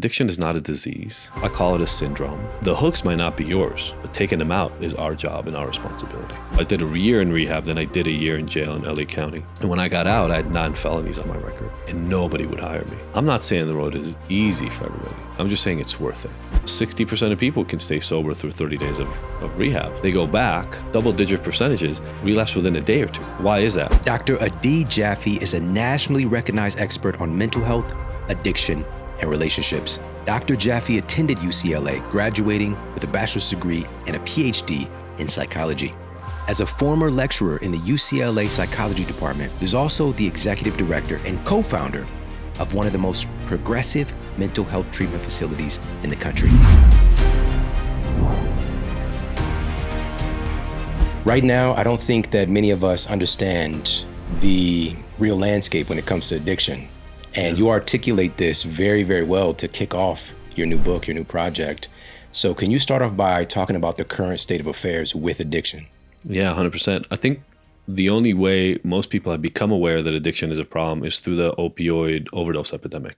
Addiction is not a disease. I call it a syndrome. The hooks might not be yours, but taking them out is our job and our responsibility. I did a year in rehab, then I did a year in jail in LA County. And when I got out, I had 9 felonies on my record, and nobody would hire me. I'm not saying the road is easy for everybody. I'm just saying it's worth it. 60% of people can stay sober through 30 days of rehab. They go back, double-digit percentages, relapse within a day or two. Why is that? Dr. Adi Jaffe is a nationally recognized expert on mental health, addiction, and relationships. Dr. Jaffe attended UCLA, graduating with a bachelor's degree and a PhD in psychology. As a former lecturer in the UCLA psychology department, he's also the executive director and co-founder of one of the most progressive mental health treatment facilities in the country. Right now, I don't think that many of us understand the real landscape when it comes to addiction. And you articulate this very, very well to kick off your new book, your new project. So can you start off by talking about the current state of affairs with addiction? Yeah, 100%. I think the only way most people have become aware that addiction is a problem is through the opioid overdose epidemic,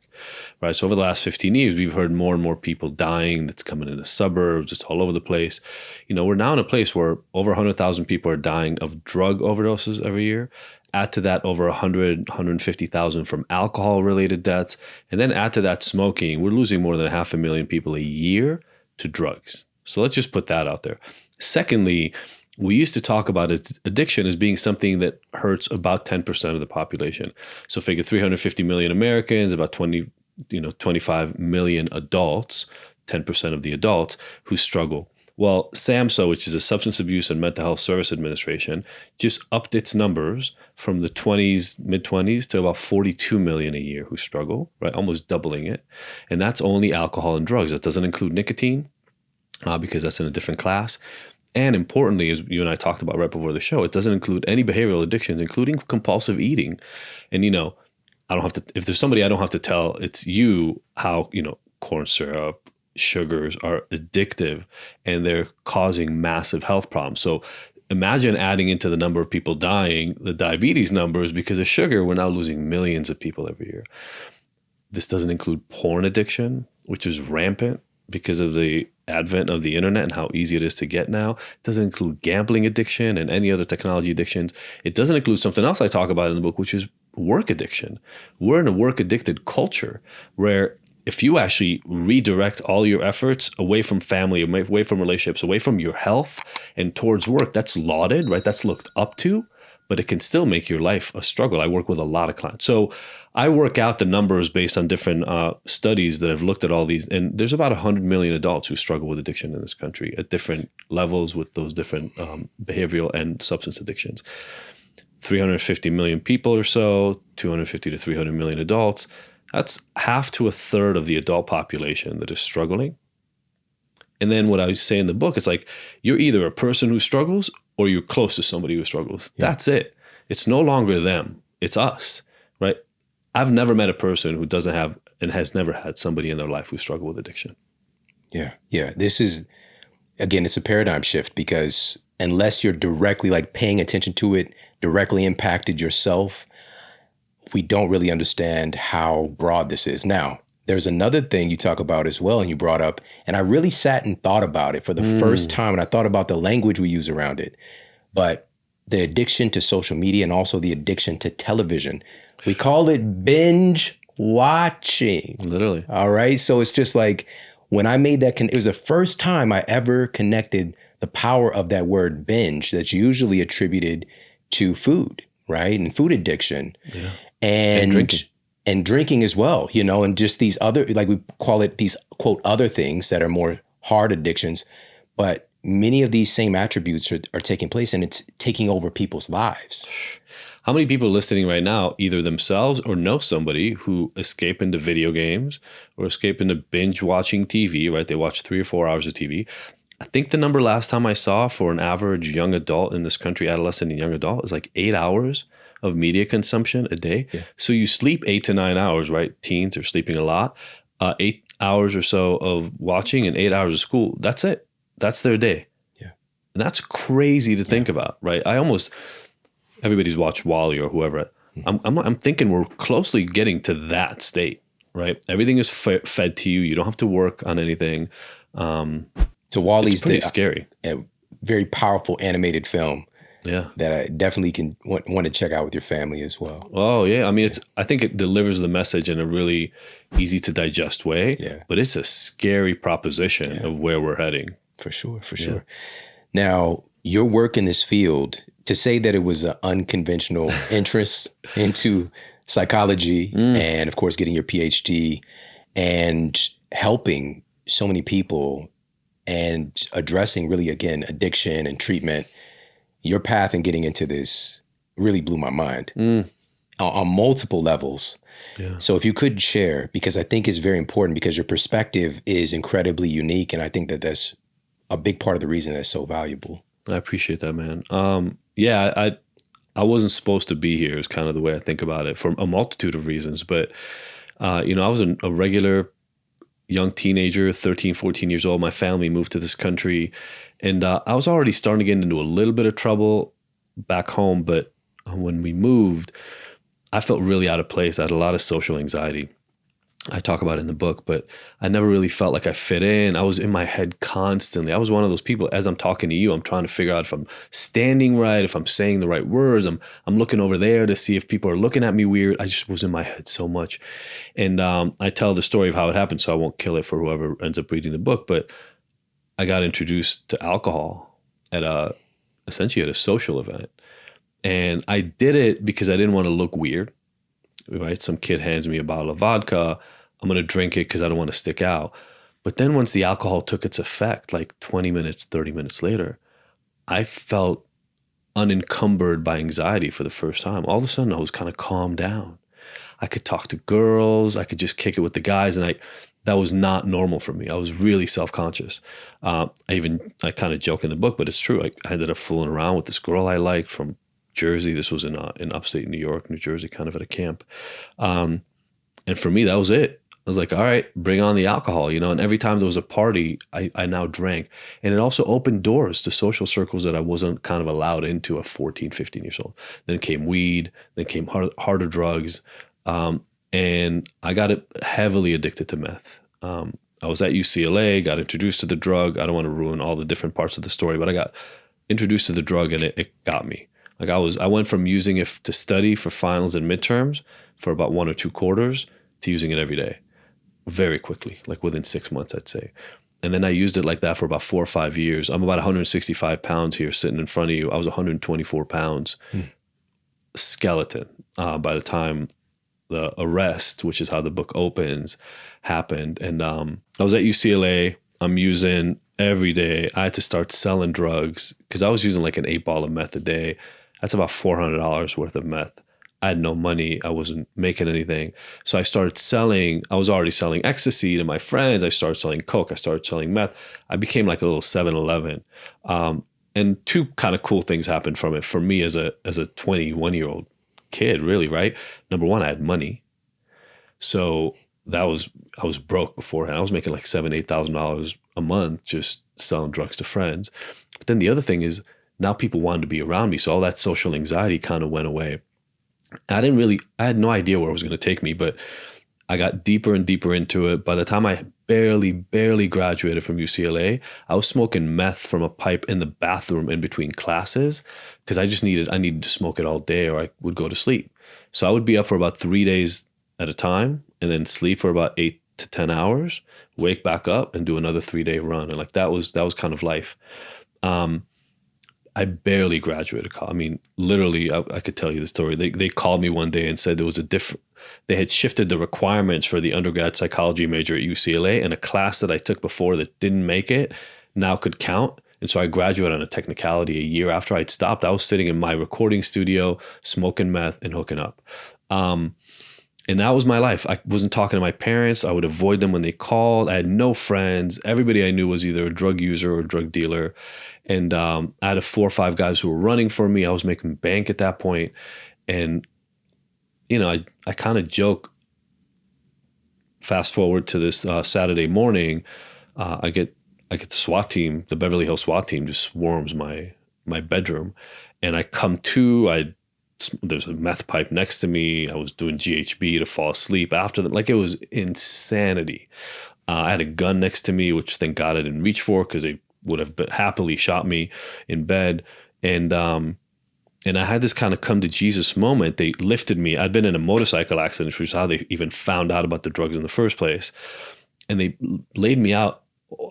right? So over the last 15 years, we've heard more and more people dying. That's coming in the suburbs, just all over the place. You know, we're now in a place where over 100,000 people are dying of drug overdoses every year. Add to that over 150,000 from alcohol-related deaths. And then add to that smoking. We're losing more than 500,000 people a year to drugs. So let's just put that out there. Secondly, we used to talk about addiction as being something that hurts about 10% of the population. So figure 350 million Americans, about 25 million adults, 10% of the adults who struggle. Well, SAMHSA, which is a Substance Abuse and Mental Health Service Administration, just upped its numbers from the mid-20s to about 42 million a year who struggle, right? Almost doubling it. And that's only alcohol and drugs. That doesn't include nicotine because that's in a different class. And importantly, as you and I talked about right before the show, it doesn't include any behavioral addictions, including compulsive eating. And, I don't have to, if there's somebody I don't have to tell, it's you how, corn syrup, sugars are addictive and they're causing massive health problems. So imagine adding into the number of people dying, the diabetes numbers, because of sugar, we're now losing millions of people every year. This doesn't include porn addiction, which is rampant because of the advent of the internet and how easy it is to get now. It doesn't include gambling addiction and any other technology addictions. It doesn't include something else I talk about in the book, which is work addiction. We're in a work addicted culture where if you actually redirect all your efforts away from family, away from relationships, away from your health and towards work, that's lauded, right? That's looked up to, but it can still make your life a struggle. I work with a lot of clients. So I work out the numbers based on different studies that have looked at all these. And there's about 100 million adults who struggle with addiction in this country at different levels with those different behavioral and substance addictions. 350 million people or so, 250 to 300 million adults. That's half to a third of the adult population that is struggling. And then what I say in the book is like, you're either a person who struggles or you're close to somebody who struggles. Yeah. That's it. It's no longer them. It's us, right? I've never met a person who doesn't have and has never had somebody in their life who struggled with addiction. Yeah. This is, again, it's a paradigm shift because unless you're directly paying attention to it, directly impacted yourself, we don't really understand how broad this is. Now, there's another thing you talk about as well, and you brought up, and I really sat and thought about it for the first time, and I thought about the language we use around it. But the addiction to social media and also the addiction to television, we call it binge watching. Literally. All right. So it's just like when I made that, it was the first time I ever connected the power of that word binge that's usually attributed to food, right? And food addiction. Yeah. And drinking as well, and just these other, we call it these, quote, other things that are more hard addictions. But many of these same attributes are taking place and it's taking over people's lives. How many people listening right now, either themselves or know somebody who escape into video games or escape into binge watching TV, right? They watch 3 or 4 hours of TV. I think the number last time I saw for an average young adult in this country, adolescent and young adult, is 8 hours of media consumption a day. Yeah. So you sleep 8 to 9 hours, right? Teens are sleeping a lot. 8 hours or so of watching and 8 hours of school. That's it. That's their day. Yeah. And that's crazy to think about, right? Everybody's watched Wall-E or whoever. I'm thinking we're closely getting to that state right? Everything is fed to you. You don't have to work on anything. So Wally's it's pretty scary. A very powerful animated film. Yeah. That I definitely can want to check out with your family as well. Oh yeah. I mean, I think it delivers the message in a really easy to digest way, but it's a scary proposition of where we're heading. For sure. Now, your work in this field, to say that it was an unconventional interest into psychology and of course getting your PhD and helping so many people and addressing really, again, addiction and treatment, your path in getting into this really blew my mind on multiple levels. Yeah. So if you could share, because I think it's very important because your perspective is incredibly unique. And I think that that's a big part of the reason that's so valuable. I appreciate that, man. I wasn't supposed to be here is kind of the way I think about it for a multitude of reasons. But, I was a regular young teenager, 13, 14 years old. My family moved to this country. And I was already starting to get into a little bit of trouble back home. But when we moved, I felt really out of place. I had a lot of social anxiety. I talk about it in the book, but I never really felt like I fit in. I was in my head constantly. I was one of those people, as I'm talking to you, I'm trying to figure out if I'm standing right, if I'm saying the right words. I'm looking over there to see if people are looking at me weird. I just was in my head so much. And I tell the story of how it happened, so I won't kill it for whoever ends up reading the book. But I got introduced to alcohol essentially at a social event. And I did it because I didn't want to look weird, right? Some kid hands me a bottle of vodka. I'm going to drink it because I don't want to stick out. But then once the alcohol took its effect, like 20 minutes, 30 minutes later, I felt unencumbered by anxiety for the first time. All of a sudden, I was kind of calmed down. I could talk to girls. I could just kick it with the guys. And that was not normal for me. I was really self-conscious. I kind of joke in the book, but it's true. I ended up fooling around with this girl I liked from Jersey. This was in upstate New York, New Jersey, kind of at a camp. And for me, that was it. I was like, all right, bring on the alcohol, and every time there was a party, I now drank. And it also opened doors to social circles that I wasn't kind of allowed into at 14, 15 years old. Then came weed, then came harder drugs. And I got heavily addicted to meth. I was at UCLA, got introduced to the drug. I don't want to ruin all the different parts of the story, but I got introduced to the drug and it got me. Like I went from using it to study for finals and midterms for about 1 or 2 quarters to using it every day. Very quickly, like within 6 months, I'd say. And then I used it like that for about 4 or 5 years. I'm about 165 pounds here sitting in front of you. I was 124 pounds, skeleton, by the time the arrest, which is how the book opens, happened. And I was at UCLA. I'm using every day. I had to start selling drugs because I was using like an 8 ball of meth a day. That's about $400 worth of meth. I had no money. I wasn't making anything. So I started selling. I was already selling ecstasy to my friends. I started selling coke. I started selling meth. I became like a little 7-Eleven. And 2 kind of cool things happened from it for me as a 21-year-old kid, really, right? Number one, I had money. So I was broke beforehand. I was making like $7,000-8,000 a month just selling drugs to friends. But then the other thing is now people wanted to be around me. So all that social anxiety kind of went away. I had no idea where it was going to take me, but I got deeper and deeper into it. By the time I barely graduated from UCLA, I was smoking meth from a pipe in the bathroom in between classes because I needed to smoke it all day or I would go to sleep. So I would be up for about 3 days at a time and then sleep for about 8 to 10 hours, wake back up and do another 3-day run. And like that was kind of life. I barely graduated college. I mean, literally, I could tell you the story. They called me one day and said there was they had shifted the requirements for the undergrad psychology major at UCLA, and a class that I took before that didn't make it now could count. And so I graduated on a technicality a year after I'd stopped. I was sitting in my recording studio, smoking meth and hooking up. And that was my life. I wasn't talking to my parents. I would avoid them when they called. I had no friends. Everybody I knew was either a drug user or a drug dealer. And I had 4 or 5 guys who were running for me. I was making bank at that point. And, I kind of joke, fast forward to this Saturday morning, I get the SWAT team, the Beverly Hills SWAT team just swarms my bedroom. And I come to, I there's a meth pipe next to me. I was doing GHB to fall asleep after them. Like, it was insanity. I had a gun next to me, which thank God I didn't reach for, because they would have happily shot me in bed. And I had this kind of come to Jesus moment. They lifted me. I'd been in a motorcycle accident, which is how they even found out about the drugs in the first place. And they laid me out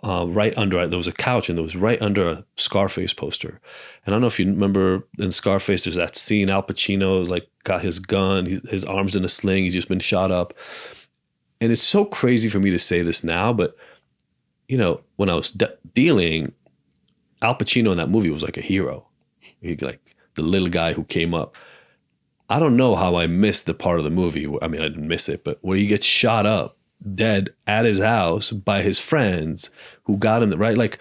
right under, there was a couch, and there was right under a Scarface poster. And I don't know if you remember in Scarface, there's that scene, Al Pacino like got his gun, his arm's in a sling, he's just been shot up. And it's so crazy for me to say this now, but you know, when I was dealing, Al Pacino in that movie was like a hero. He, like the little guy who came up. I don't know how I missed the part of the movie. I mean, I didn't miss it, but where he gets shot up dead at his house by his friends who got him right. Like,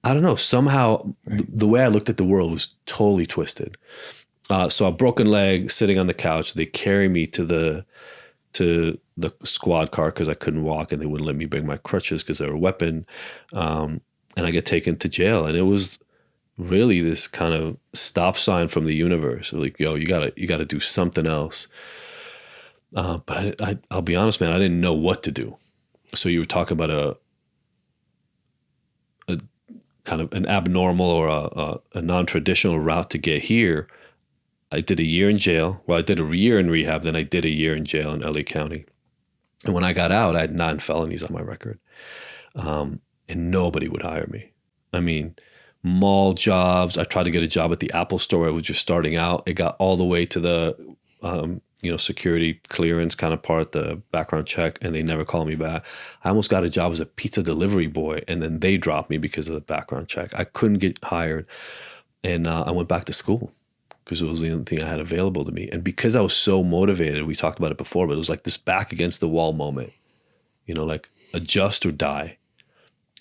I don't know, somehow the way I looked at the world was totally twisted. So a broken leg, sitting on the couch, they carry me to the squad car because I couldn't walk, and they wouldn't let me bring my crutches because they were a weapon. And I get taken to jail, and it was really this kind of stop sign from the universe. Like, yo, you gotta do something else. But I'll be honest, man, I didn't know what to do. So you were talking about a kind of an abnormal or a non-traditional route to get here. I did a year in jail. Well, I did a year in rehab, then I did a year in jail in LA County. And when I got out, I had 9 felonies on my record. And nobody would hire me. I mean, mall jobs. I tried to get a job at the Apple store. I was just starting out. It got all the way to the security clearance kind of part, the background check, and they never called me back. I almost got a job as a pizza delivery boy, and then they dropped me because of the background check. I couldn't get hired. And I went back to school because it was the only thing I had available to me. And because I was so motivated, we talked about it before, but it was like this back against the wall moment, like adjust or die.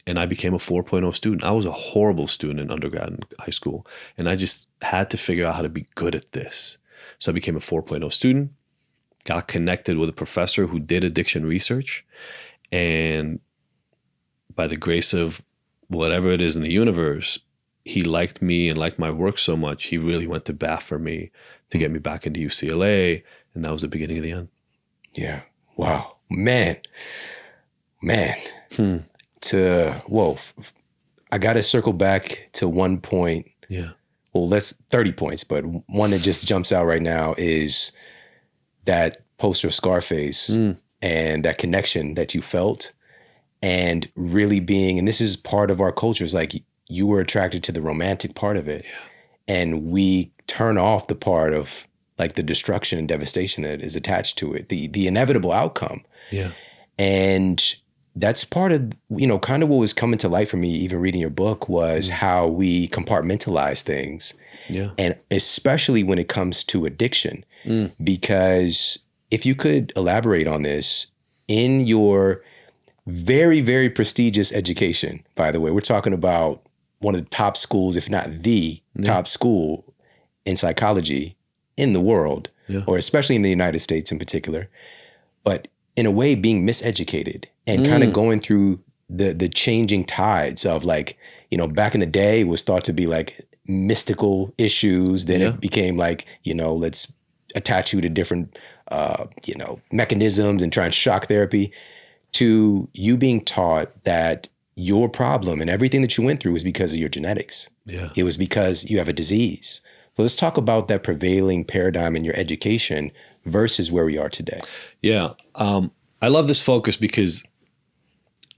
And I became a 4.0 student. I was a horrible student in undergrad and high school. And I just had to figure out how to be good at this. So I became a 4.0 student, got connected with a professor who did addiction research. And by the grace of whatever it is in the universe, he liked me and liked my work so much, he really went to bat for me to get me back into UCLA. And that was the beginning of the end. Yeah. Wow. Man. I got to circle back to one point. Yeah. Well, that's 30 points, but one that just jumps out right now is that poster Scarface and that connection that you felt, and really being, and this is part of our culture, is like you were attracted to the romantic part of it. Yeah. And we turn off the part of like the destruction and devastation that is attached to it, the inevitable outcome. Yeah. And that's part of, kind of what was coming to light for me, even reading your book, was how we compartmentalize things. Yeah. And especially when it comes to addiction, because if you could elaborate on this in your very, very prestigious education, by the way, we're talking about one of the top schools, if not the top school in psychology in the world, or especially in the United States in particular, but in a way being miseducated and kind of going through the changing tides of like, back in the day it was thought to be like mystical issues. Then it became like, let's attach you to different, mechanisms and try and shock therapy, to you being taught that your problem and everything that you went through was because of your genetics. Yeah. It was because you have a disease. So let's talk about that prevailing paradigm in your education versus where we are today. Yeah. I love this focus because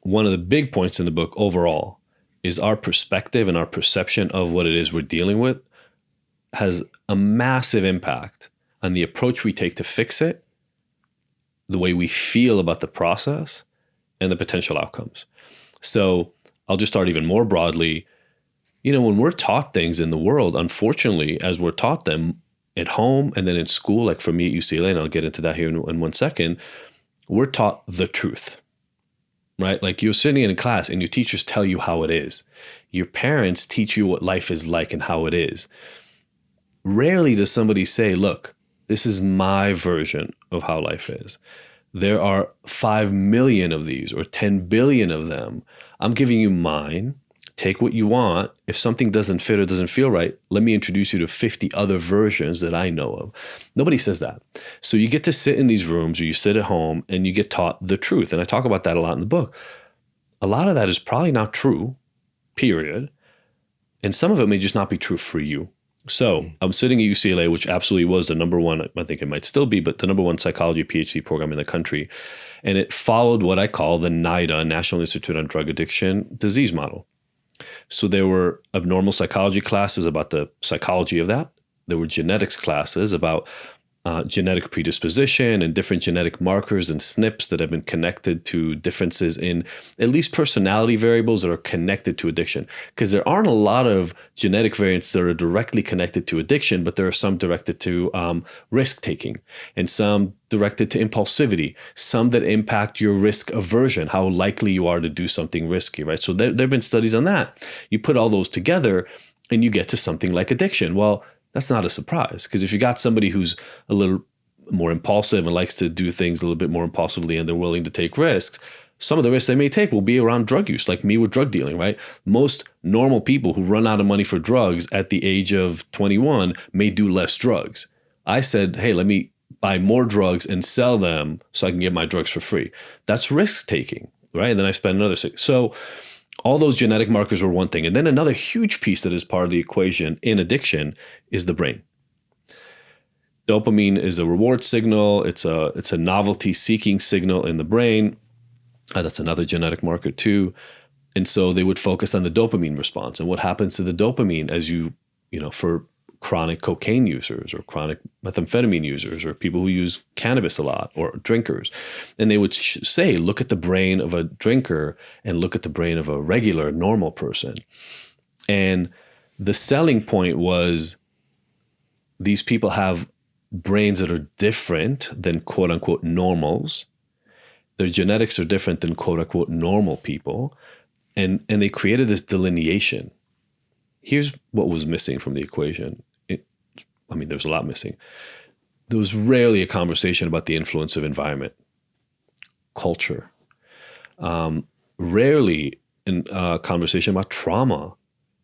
one of the big points in the book overall is our perspective and our perception of what it is we're dealing with has a massive impact on the approach we take to fix it, the way we feel about the process, and the potential outcomes. So I'll just start even more broadly. When we're taught things in the world, unfortunately, as we're taught them at home and then in school, like for me at UCLA, and I'll get into that here in 1 second, we're taught the truth, right? Like you're sitting in a class and your teachers tell you how it is. Your parents teach you what life is like and how it is. Rarely does somebody say, look, this is my version of how life is. There are 5 million of these or 10 billion of them. I'm giving you mine. Take what you want. If something doesn't fit or doesn't feel right, let me introduce you to 50 other versions that I know of. Nobody says that. So you get to sit in these rooms, or you sit at home and you get taught the truth. And I talk about that a lot in the book. A lot of that is probably not true, period. And some of it may just not be true for you. So I'm sitting at UCLA, which absolutely was the number one, I think it might still be, but the number one psychology PhD program in the country. And it followed what I call the NIDA, National Institute on Drug Addiction, disease model. So there were abnormal psychology classes about the psychology of that. There were genetics classes about genetic predisposition and different genetic markers and SNPs that have been connected to differences in at least personality variables that are connected to addiction. Because there aren't a lot of genetic variants that are directly connected to addiction, but there are some directed to risk taking, and some directed to impulsivity, some that impact your risk aversion, how likely you are to do something risky, right? So there have been studies on that. You put all those together and you get to something like addiction. Well, that's not a surprise, because if you got somebody who's a little more impulsive and likes to do things a little bit more impulsively and they're willing to take risks, some of the risks they may take will be around drug use, like me with drug dealing, right? Most normal people who run out of money for drugs at the age of 21 may do less drugs. I said, hey, let me buy more drugs and sell them so I can get my drugs for free. That's risk taking, right? And then I spend another 6. So all those genetic markers were one thing. And then another huge piece that is part of the equation in addiction is the brain. Dopamine is a reward signal. It's a novelty seeking signal in the brain. That's another genetic marker too. And so they would focus on the dopamine response and what happens to the dopamine as for chronic cocaine users or chronic methamphetamine users or people who use cannabis a lot or drinkers. And they would say, look at the brain of a drinker and look at the brain of a regular, normal person. And the selling point was these people have brains that are different than quote unquote normals. Their genetics are different than quote unquote normal people. And they created this delineation. Here's what was missing from the equation. There's a lot missing. There was rarely a conversation about the influence of environment, culture. Rarely a conversation about trauma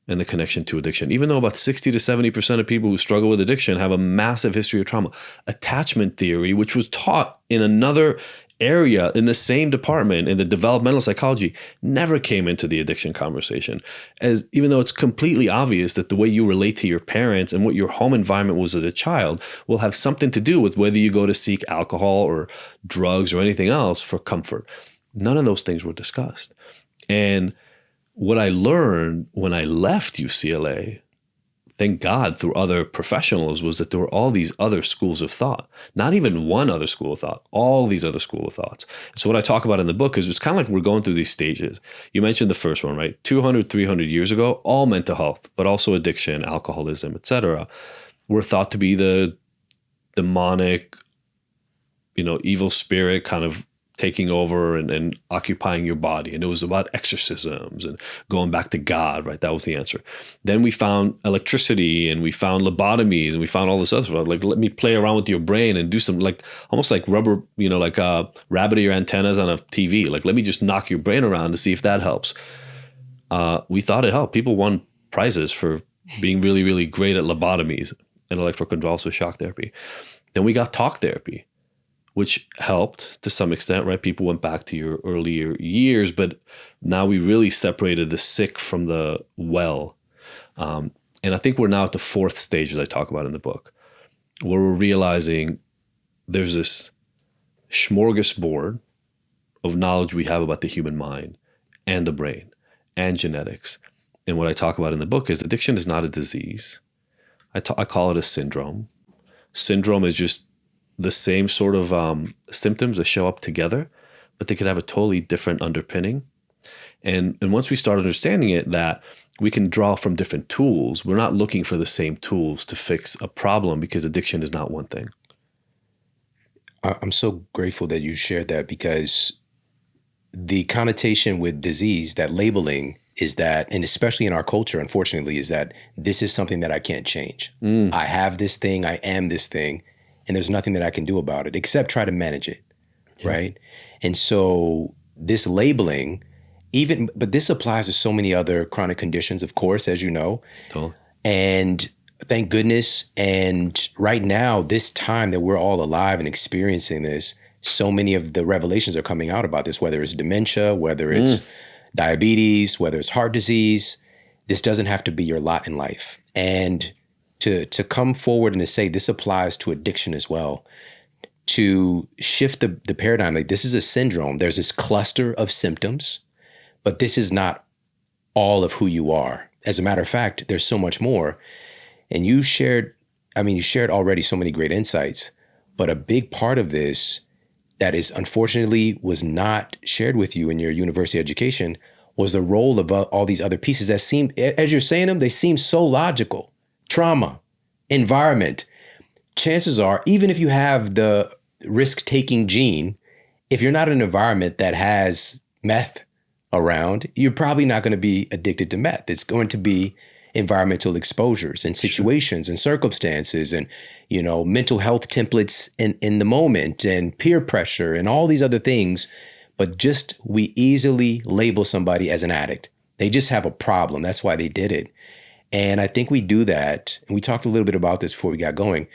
and the connection to addiction, even though about 60 to 70% of people who struggle with addiction have a massive history of trauma. Attachment theory, which was taught in another area in the same department in the developmental psychology, never came into the addiction conversation, as even though it's completely obvious that the way you relate to your parents and what your home environment was as a child will have something to do with whether you go to seek alcohol or drugs or anything else for comfort. None of those things were discussed. And what I learned when I left UCLA, thank God through other professionals, was that there were all these other schools of thought, not even one other school of thought, all these other school of thoughts. So what I talk about in the book is it's kind of like we're going through these stages. You mentioned the first one, right? 200, 300 years ago, all mental health, but also addiction, alcoholism, etc., were thought to be the demonic, evil spirit kind of taking over and occupying your body. And it was about exorcisms and going back to God, right? That was the answer. Then we found electricity and we found lobotomies and we found all this other stuff. Like, let me play around with your brain and do some almost like rubber, rabbit ear antennas on a TV. Like, let me just knock your brain around to see if that helps. We thought it helped. People won prizes for being really, really great at lobotomies and electroconvulsive shock therapy. Then we got talk therapy, which helped to some extent, right? People went back to your earlier years, but now we really separated the sick from the well. And I think we're now at the fourth stage, as I talk about in the book, where we're realizing there's this smorgasbord of knowledge we have about the human mind and the brain and genetics. And what I talk about in the book is addiction is not a disease. I call it a syndrome. Syndrome is just the same sort of symptoms that show up together, but they could have a totally different underpinning. And once we start understanding it, that we can draw from different tools. We're not looking for the same tools to fix a problem, because addiction is not one thing. I'm so grateful that you shared that, because the connotation with disease, that labeling, is that, and especially in our culture, unfortunately, is that this is something that I can't change. I have this thing, I am this thing, and there's nothing that I can do about it except try to manage it, right? And so this labeling but this applies to so many other chronic conditions, of course, as you know. Totally. And thank goodness. And right now, this time that we're all alive and experiencing this, so many of the revelations are coming out about this, whether it's dementia, whether it's diabetes, whether it's heart disease. This doesn't have to be your lot in life. And to come forward and to say this applies to addiction as well, to shift the paradigm, like this is a syndrome. There's this cluster of symptoms, but this is not all of who you are. As a matter of fact, there's so much more. And you shared already so many great insights, but a big part of this that is unfortunately was not shared with you in your university education was the role of all these other pieces that seem, as you're saying them, they seem so logical. Trauma, environment. Chances are, even if you have the risk-taking gene, if you're not in an environment that has meth around, you're probably not going to be addicted to meth. It's going to be environmental exposures and situations and circumstances and, mental health templates in the moment and peer pressure and all these other things. But just we easily label somebody as an addict. They just have a problem. That's why they did it. And I think we do that. And we talked a little bit about this before we got going,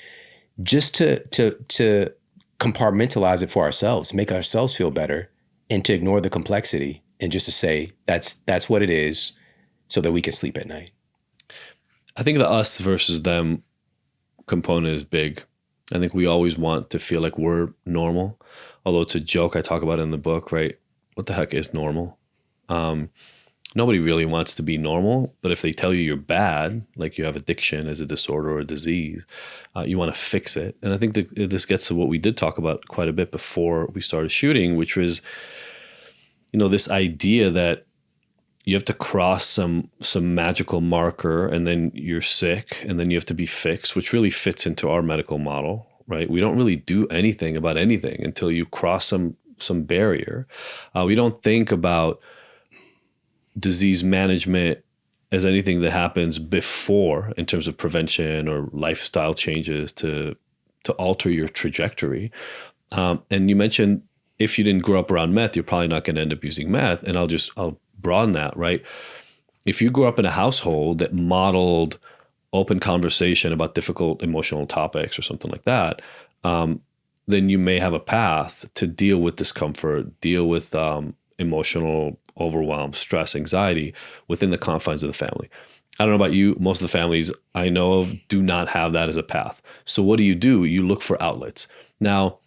just to compartmentalize it for ourselves, make ourselves feel better, and to ignore the complexity and just to say that's what it is so that we can sleep at night. I think the us versus them component is big. I think we always want to feel like we're normal, although it's a joke I talk about in the book, right? What the heck is normal? Nobody really wants to be normal, but if they tell you you're bad, like you have addiction as a disorder or a disease, you want to fix it. And I think that this gets to what we did talk about quite a bit before we started shooting, which was, this idea that you have to cross some magical marker and then you're sick and then you have to be fixed, which really fits into our medical model, right? We don't really do anything about anything until you cross some barrier. We don't think about disease management as anything that happens before in terms of prevention or lifestyle changes to alter your trajectory. And you mentioned if you didn't grow up around meth, you're probably not going to end up using meth. And I'll broaden that, right? If you grew up in a household that modeled open conversation about difficult emotional topics or something like that, then you may have a path to deal with discomfort, deal with emotional overwhelm, stress, anxiety within the confines of the family. I don't know about you, most of the families I know of do not have that as a path. So what do? You look for outlets. Now,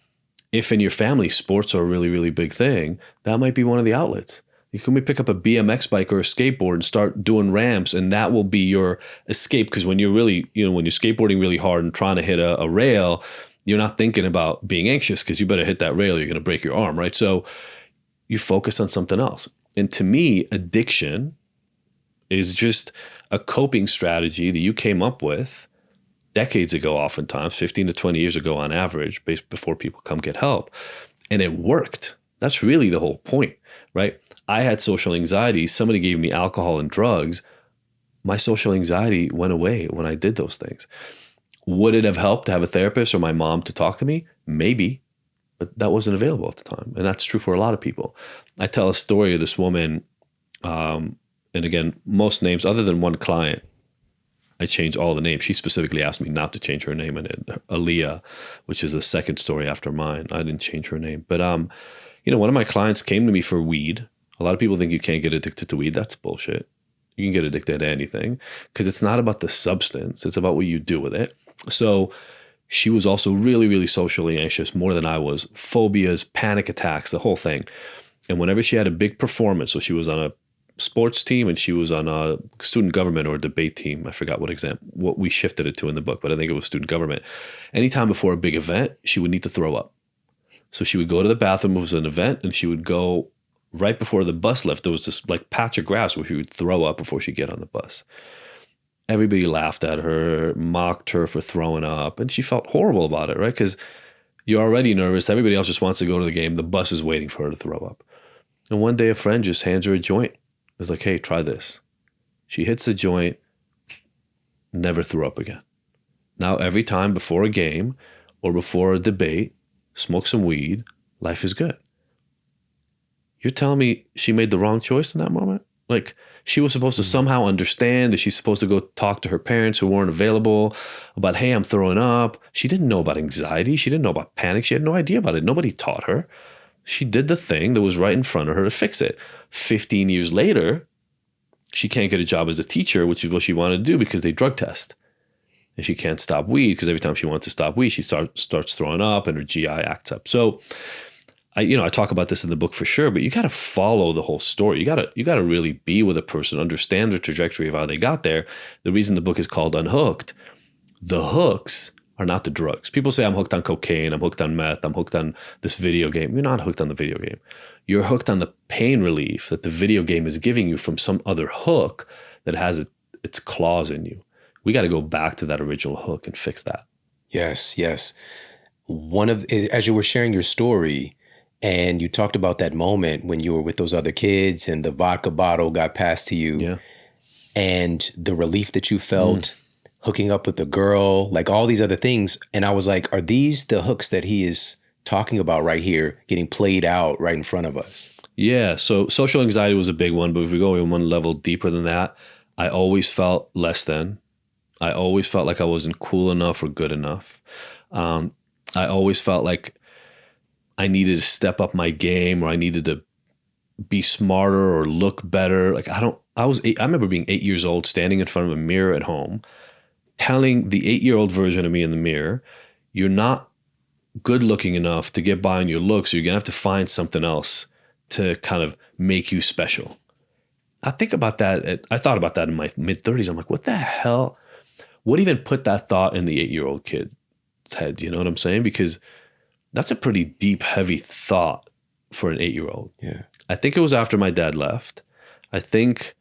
if in your family sports are a really, really big thing, that might be one of the outlets. You can pick up a BMX bike or a skateboard and start doing ramps, and that will be your escape. Because when you're really, when you're skateboarding really hard and trying to hit a rail, you're not thinking about being anxious because you better hit that rail, you're going to break your arm, right? So you focus on something else. And to me, addiction is just a coping strategy that you came up with decades ago, oftentimes 15 to 20 years ago on average, before people come get help. And it worked. That's really the whole point, right? I had social anxiety. Somebody gave me alcohol and drugs. My social anxiety went away when I did those things. Would it have helped to have a therapist or my mom to talk to me? Maybe, but that wasn't available at the time. And that's true for a lot of people. I tell a story of this woman, and again, most names other than one client, I changed all the names. She specifically asked me not to change her name, and Aaliyah, which is a second story after mine. I didn't change her name. But, one of my clients came to me for weed. A lot of people think you can't get addicted to weed. That's bullshit. You can get addicted to anything because it's not about the substance. It's about what you do with it. So she was also really, really socially anxious, more than I was. Phobias, panic attacks, the whole thing. And whenever she had a big performance, so she was on a sports team and she was on a student government or a debate team. I forgot what we shifted it to in the book, but I think it was student government. Anytime before a big event, she would need to throw up. So she would go to the bathroom. It was an event, and she would go right before the bus left. There was this like patch of grass where she would throw up before she'd get on the bus. Everybody laughed at her, mocked her for throwing up, and she felt horrible about it, right? Because you're already nervous. Everybody else just wants to go to the game. The bus is waiting for her to throw up. And one day a friend just hands her a joint. It's like, hey, try this. She hits the joint, never threw up again. Now, every time before a game or before a debate, smoke some weed, life is good. You're telling me she made the wrong choice in that moment? Like, she was supposed to somehow understand that she's supposed to go talk to her parents who weren't available about, hey, I'm throwing up. She didn't know about anxiety. She didn't know about panic. She had no idea about it. Nobody taught her. She did the thing that was right in front of her to fix it. 15 years later, she can't get a job as a teacher, which is what she wanted to do because they drug test. And she can't stop weed because every time she wants to stop weed, she starts throwing up and her GI acts up. So I talk about this in the book for sure, but you got to follow the whole story. You got to really be with a person, understand the trajectory of how they got there. The reason the book is called Unhooked, the hooks are not the drugs. People say, I'm hooked on cocaine, I'm hooked on meth, I'm hooked on this video game. You're not hooked on the video game. You're hooked on the pain relief that the video game is giving you from some other hook that has its claws in you. We got to go back to that original hook and fix that. Yes, yes. As you were sharing your story, and you talked about that moment when you were with those other kids and the vodka bottle got passed to you, and the relief that you felt hooking up with the girl, like all these other things. And I was like, are these the hooks that he is talking about right here, getting played out right in front of us? Yeah. So social anxiety was a big one, but if we go in one level deeper than that, I always felt less than. I always felt like I wasn't cool enough or good enough. I always felt like I needed to step up my game, or I needed to be smarter or look better. Like I remember being 8 years old, standing in front of a mirror at home, telling the 8-year-old version of me in the mirror, you're not good looking enough to get by on your looks. So you're going to have to find something else to kind of make you special. I thought about that in my mid 30s. I'm like, what the hell? What even put that thought in the 8-year-old kid's head? You know what I'm saying? Because that's a pretty deep, heavy thought for an 8-year-old. Yeah. I think it was after my dad left. I think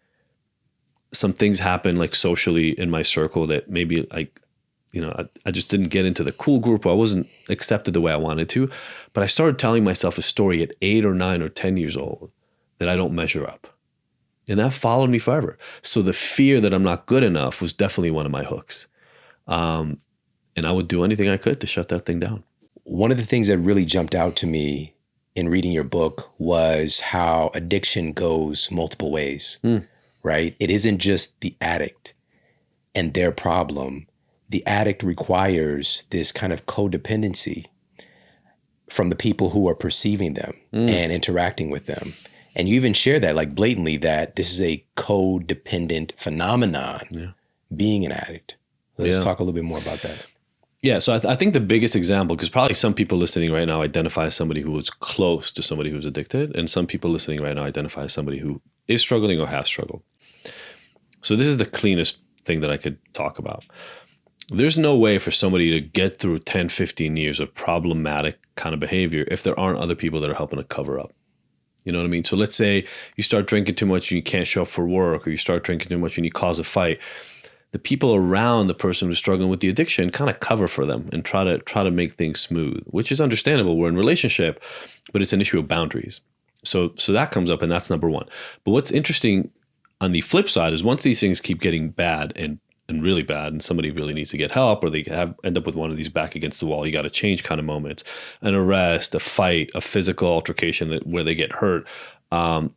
some things happened like socially in my circle that maybe I just didn't get into the cool group. I wasn't accepted the way I wanted to. But I started telling myself a story at 8 or 9 or 10 years old that I don't measure up. And that followed me forever. So the fear that I'm not good enough was definitely one of my hooks. And I would do anything I could to shut that thing down. One of the things that really jumped out to me in reading your book was how addiction goes multiple ways, right? It isn't just the addict and their problem. The addict requires this kind of codependency from the people who are perceiving them and interacting with them. And you even share that like blatantly, that this is a codependent phenomenon, being an addict. Let's talk a little bit more about that. Yeah, so I think the biggest example, because probably some people listening right now identify as somebody who was close to somebody who's addicted, and some people listening right now identify as somebody who is struggling or has struggled. So this is the cleanest thing that I could talk about. There's no way for somebody to get through 10, 15 years of problematic kind of behavior if there aren't other people that are helping to cover up. You know what I mean? So let's say you start drinking too much and you can't show up for work, or you start drinking too much and you cause a fight. The people around the person who's struggling with the addiction kind of cover for them and try to make things smooth, which is understandable. We're in a relationship, but it's an issue of boundaries. So that comes up, and that's number one. But what's interesting on the flip side is once these things keep getting bad and really bad, and somebody really needs to get help, or they end up with one of these back against the wall, you got to change kind of moments, an arrest, a fight, a physical altercation where they get hurt, a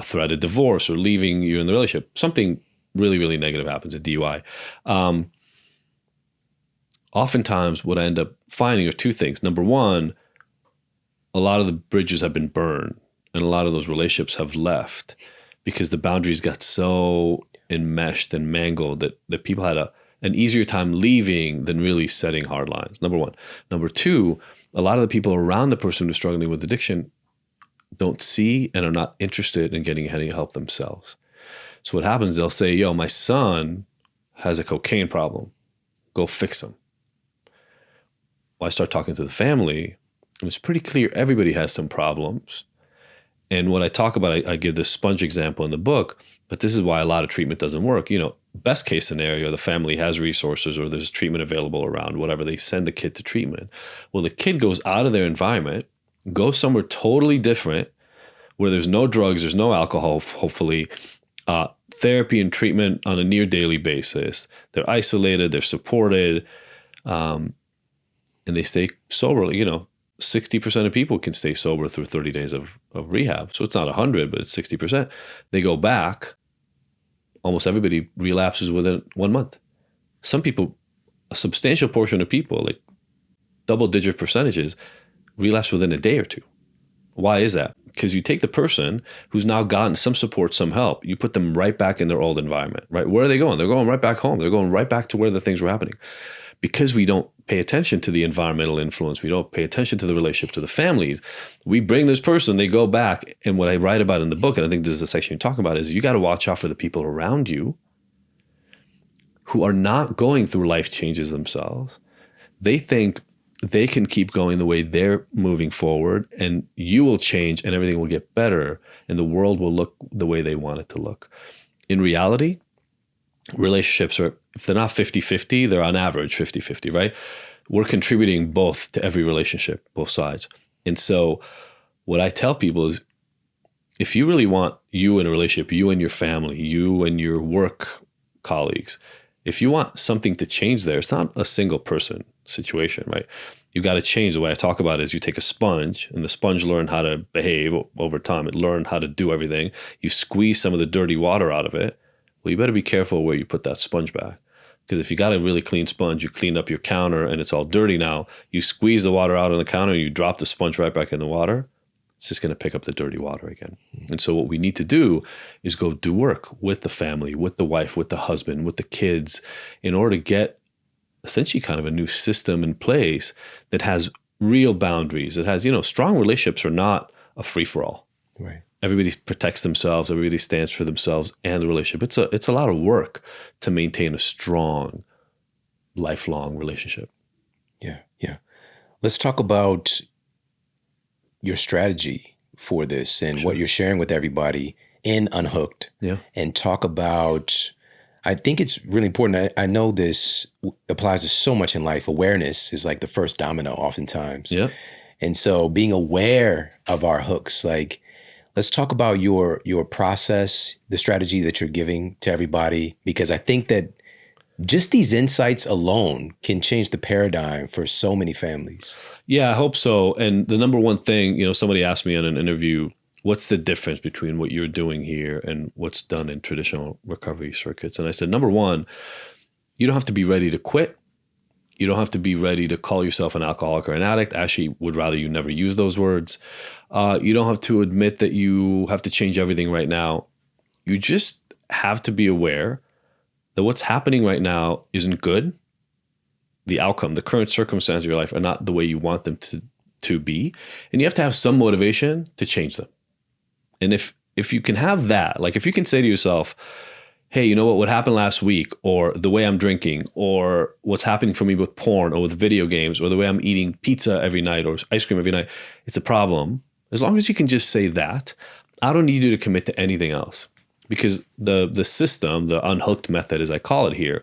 threat of divorce or leaving you in the relationship, something really, really negative happens, a DUI. Oftentimes what I end up finding are two things. Number one, a lot of the bridges have been burned and a lot of those relationships have left because the boundaries got so enmeshed and mangled that people had an easier time leaving than really setting hard lines. Number one. Number two, a lot of the people around the person who's struggling with addiction don't see and are not interested in getting any help themselves. So what happens, they'll say, yo, my son has a cocaine problem. Go fix him. Well, I start talking to the family, and it's pretty clear everybody has some problems. And what I talk about, I give this sponge example in the book, but this is why a lot of treatment doesn't work. Best case scenario, the family has resources or there's treatment available around, whatever, they send the kid to treatment. Well, the kid goes out of their environment, goes somewhere totally different, where there's no drugs, there's no alcohol, hopefully, therapy and treatment on a near daily basis. They're isolated, they're supported, and they stay sober, 60% of people can stay sober through 30 days of rehab. So it's not 100, but it's 60%. They go back, almost everybody relapses within 1 month. Some people, a substantial portion of people, like double-digit percentages, relapse within a day or two. Why is that? Because you take the person who's now gotten some support, some help, you put them right back in their old environment, right? Where are they going? They're going right back home. They're going right back to where the things were happening. Because we don't pay attention to the environmental influence, we don't pay attention to the relationship to the families, we bring this person, they go back. And what I write about in the book, and I think this is the section you talk about, is you got to watch out for the people around you who are not going through life changes themselves. They think they can keep going the way they're moving forward, and you will change and everything will get better and the world will look the way they want it to look. In reality, relationships are, if they're not 50-50, they're on average 50-50, right? We're contributing both to every relationship, both sides. And so what I tell people is, if you really want you in a relationship, you and your family, you and your work colleagues, if you want something to change there, it's not a single person situation, right? You got to change. The way I talk about it is you take a sponge, and the sponge learned how to behave over time. It learned how to do everything. You squeeze some of the dirty water out of it. Well, you better be careful where you put that sponge back. Because if you got a really clean sponge, you cleaned up your counter and it's all dirty now, you squeeze the water out on the counter and you drop the sponge right back in the water, it's just going to pick up the dirty water again. And so what we need to do is go do work with the family, with the wife, with the husband, with the kids, in order to get essentially kind of a new system in place that has real boundaries. It has, strong relationships are not a free-for-all. Right. Everybody protects themselves. Everybody stands for themselves and the relationship. It's a lot of work to maintain a strong, lifelong relationship. Yeah. Let's talk about your strategy for this and what you're sharing with everybody in Unhooked. Yeah. And talk about, I think it's really important. I know this applies to so much in life. Awareness is like the first domino oftentimes. Yeah. And so being aware of our hooks, like, let's talk about your process, the strategy that you're giving to everybody, because I think that just these insights alone can change the paradigm for so many families. Yeah, I hope so. And the number one thing, somebody asked me in an interview, what's the difference between what you're doing here and what's done in traditional recovery circuits? And I said, number one, you don't have to be ready to quit. You don't have to be ready to call yourself an alcoholic or an addict. I actually would rather you never use those words. You don't have to admit that you have to change everything right now. You just have to be aware that what's happening right now isn't good. The outcome, the current circumstances of your life are not the way you want them to be. And you have to have some motivation to change them. And if you can have that, like if you can say to yourself, hey, you know what happened last week, or the way I'm drinking, or what's happening for me with porn or with video games, or the way I'm eating pizza every night or ice cream every night, it's a problem. As long as you can just say that, I don't need you to commit to anything else. Because the system, the Unhooked method, as I call it here,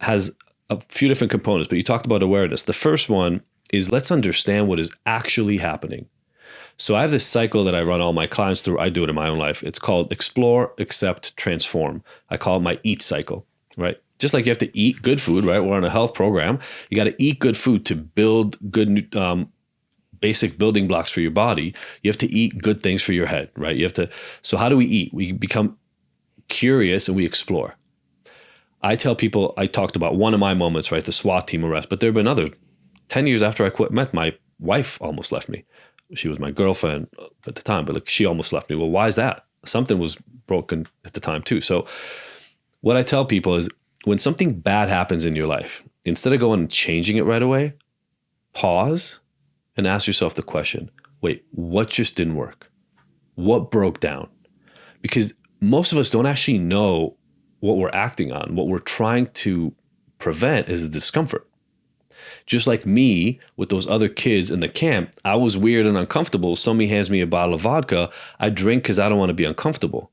has a few different components, but you talked about awareness. The first one is, let's understand what is actually happening. So I have this cycle that I run all my clients through. I do it in my own life. It's called explore, accept, transform. I call it my EAT cycle, right? Just like you have to eat good food, right? We're on a health program. You got to eat good food to build good basic building blocks for your body. You have to eat good things for your head, right? So how do we eat? We become curious and we explore. I tell people, I talked about one of my moments, right? The SWAT team arrest, but there have been others. 10 years after I quit meth, my wife almost left me. She was my girlfriend at the time, but she almost left me. Well, why is that? Something was broken at the time too. So what I tell people is, when something bad happens in your life, instead of going and changing it right away, pause and ask yourself the question, wait, what just didn't work? What broke down? Because most of us don't actually know what we're acting on. What we're trying to prevent is the discomfort. Just like me with those other kids in the camp, I was weird and uncomfortable. Somebody hands me a bottle of vodka. I drink because I don't want to be uncomfortable.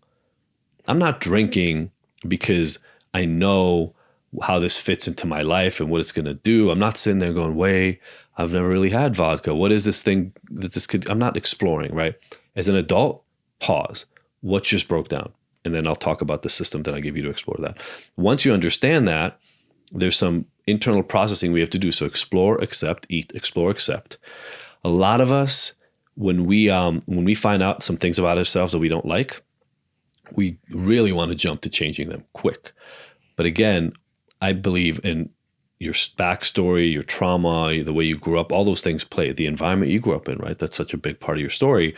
I'm not drinking because I know how this fits into my life and what it's going to do. I'm not sitting there going, wait, I've never really had vodka. What is this thing that this could, I'm not exploring, right? As an adult, pause. What just broke down? And then I'll talk about the system that I give you to explore that. Once you understand that, there's some internal processing we have to do. So explore, accept, eat, explore, accept. A lot of us, when we find out some things about ourselves that we don't like, we really want to jump to changing them quick. But again, I believe in your backstory, your trauma, the way you grew up, all those things play. The environment you grew up in, right? That's such a big part of your story.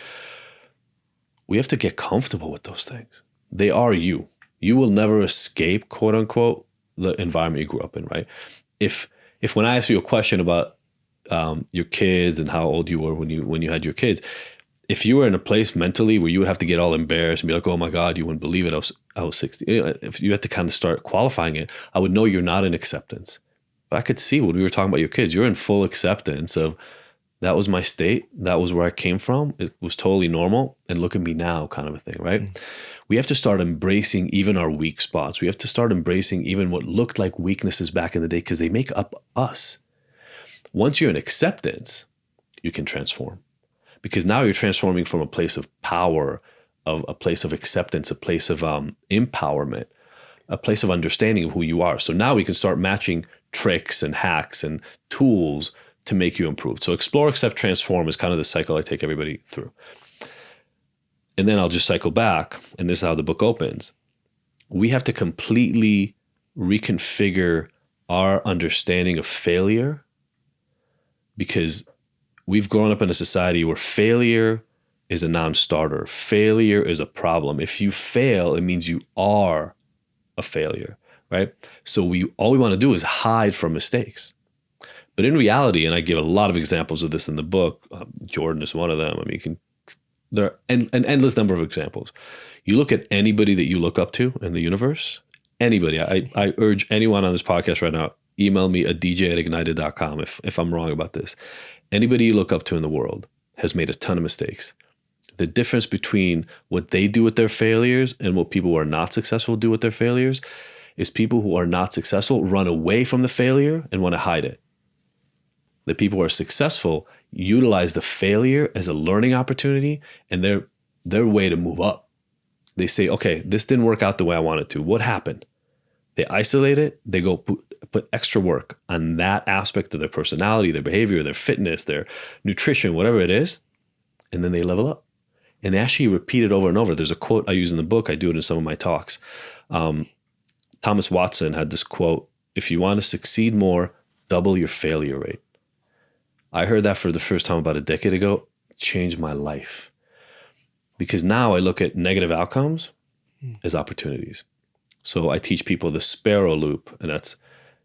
We have to get comfortable with those things. They are you. You will never escape, quote unquote, the environment you grew up in, right? If when I ask you a question about your kids and how old you were when you had your kids, if you were in a place mentally where you would have to get all embarrassed and be like, oh my God, you wouldn't believe it, I was 60. If you had to kind of start qualifying it, I would know you're not in acceptance. But I could see when we were talking about your kids, you're in full acceptance of that was my state. That was where I came from. It was totally normal. And look at me now kind of a thing, right? Mm. We have to start embracing even our weak spots. We have to start embracing even what looked like weaknesses back in the day because they make up us. Once you're in acceptance, you can transform. Because now you're transforming from a place of power, of a place of acceptance, a place of empowerment, a place of understanding of who you are. So now we can start matching tricks and hacks and tools to make you improve. So explore, accept, transform is kind of the cycle I take everybody through. And then I'll just cycle back, and this is how the book opens. We have to completely reconfigure our understanding of failure because we've grown up in a society where failure is a non-starter. Failure is a problem. If you fail, it means you are a failure, right? So all we want to do is hide from mistakes. But in reality, and I give a lot of examples of this in the book, Jordan is one of them. I mean, there are an endless number of examples. You look at anybody that you look up to in the universe, anybody. I urge anyone on this podcast right now, email me at dj@ignited.com if I'm wrong about this. Anybody you look up to in the world has made a ton of mistakes. The difference between what they do with their failures and what people who are not successful do with their failures is people who are not successful run away from the failure and want to hide it. The people who are successful utilize the failure as a learning opportunity and their way to move up. They say, okay, this didn't work out the way I wanted to. What happened? They isolate it. They go put extra work on that aspect of their personality, their behavior, their fitness, their nutrition, whatever it is. And then they level up. And they actually repeat it over and over. There's a quote I use in the book. I do it in some of my talks. Thomas Watson had this quote, if you want to succeed more, double your failure rate. I heard that for the first time about a decade ago. It changed my life. Because now I look at negative outcomes as opportunities. So I teach people the sparrow loop, and that's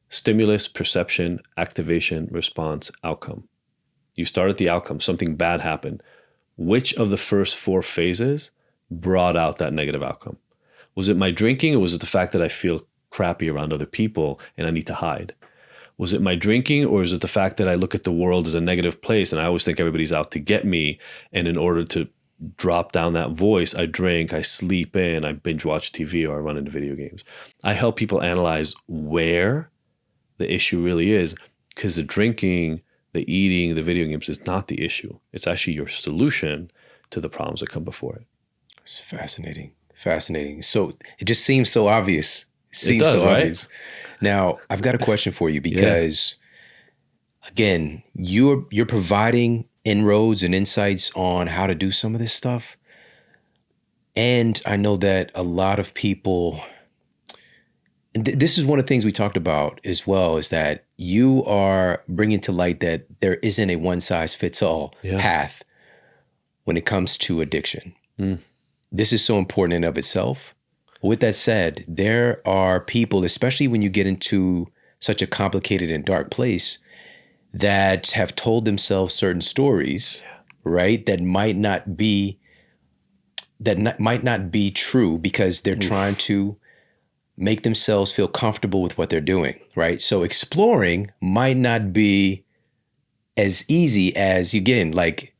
stimulus, perception, activation, response, outcome. You start at the outcome. Something bad happened. Which of the first 4 phases brought out that negative outcome? Was it my drinking, or was it the fact that I feel crappy around other people and I need to hide? Was it my drinking, or is it the fact that I look at the world as a negative place and I always think everybody's out to get me, and in order to drop down that voice, I drink, I sleep in, I binge watch TV, or I run into video games? I help people analyze where the issue really is, because the drinking, the eating, the video games is not the issue. It's actually your solution to the problems that come before it. It's fascinating. Fascinating. So it just seems so obvious. It does, right? Obvious. Now, I've got a question for you because, again, you're providing inroads and insights on how to do some of this stuff. And I know that a lot of people, and this is one of the things we talked about as well, is that you are bringing to light that there isn't a one-size-fits-all path when it comes to addiction. This is so important in of itself. With that said, there are people, especially when you get into such a complicated and dark place, that have told themselves certain stories, right, that might not be true because they're trying to make themselves feel comfortable with what they're doing, right? So exploring might not be as easy as, again, like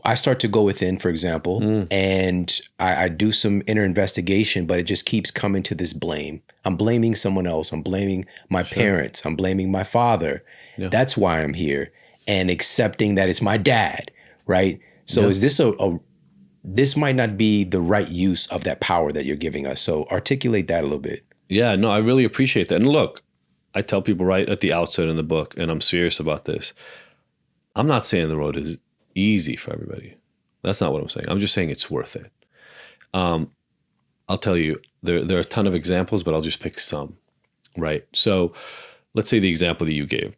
I start to go within, for example, and I do some inner investigation, but it just keeps coming to this blame. I'm blaming someone else. I'm blaming my parents. I'm blaming my father. Yeah. That's why I'm here. And accepting that it's my dad, right? So is this this might not be the right use of that power that you're giving us. So articulate that a little bit. Yeah, no, I really appreciate that. And look, I tell people right at the outset in the book, and I'm serious about this, I'm not saying the road is easy for everybody. That's not what I'm saying. I'm just saying it's worth it. I'll tell you, there are a ton of examples, but I'll just pick some, right? So let's say the example that you gave.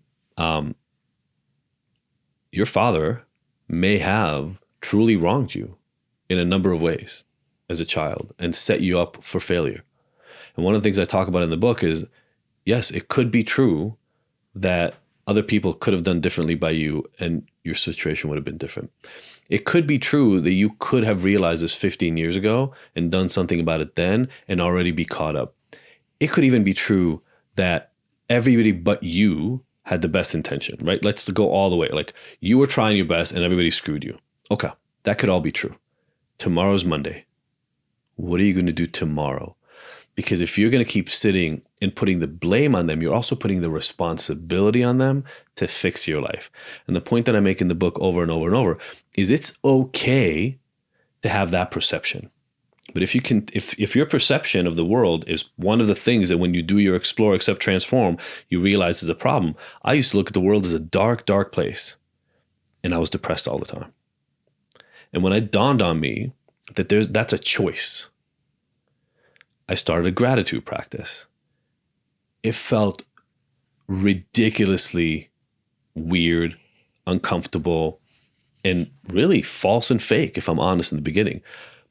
Your father may have truly wronged you in a number of ways as a child and set you up for failure. And one of the things I talk about in the book is, yes, it could be true that other people could have done differently by you and your situation would have been different. It could be true that you could have realized this 15 years ago and done something about it then and already be caught up. It could even be true that everybody but you had the best intention, right? Let's go all the way. Like you were trying your best and everybody screwed you. Okay, that could all be true. Tomorrow's Monday. What are you going to do tomorrow? Because if you're going to keep sitting and putting the blame on them, you're also putting the responsibility on them to fix your life. And the point that I make in the book over and over and over is it's okay to have that perception. But if your perception of the world is one of the things that when you do your explore, accept, transform, you realize is a problem. I used to look at the world as a dark, dark place. And I was depressed all the time. And when it dawned on me that that's a choice, I started a gratitude practice. It felt ridiculously weird, uncomfortable, and really false and fake, if I'm honest, in the beginning.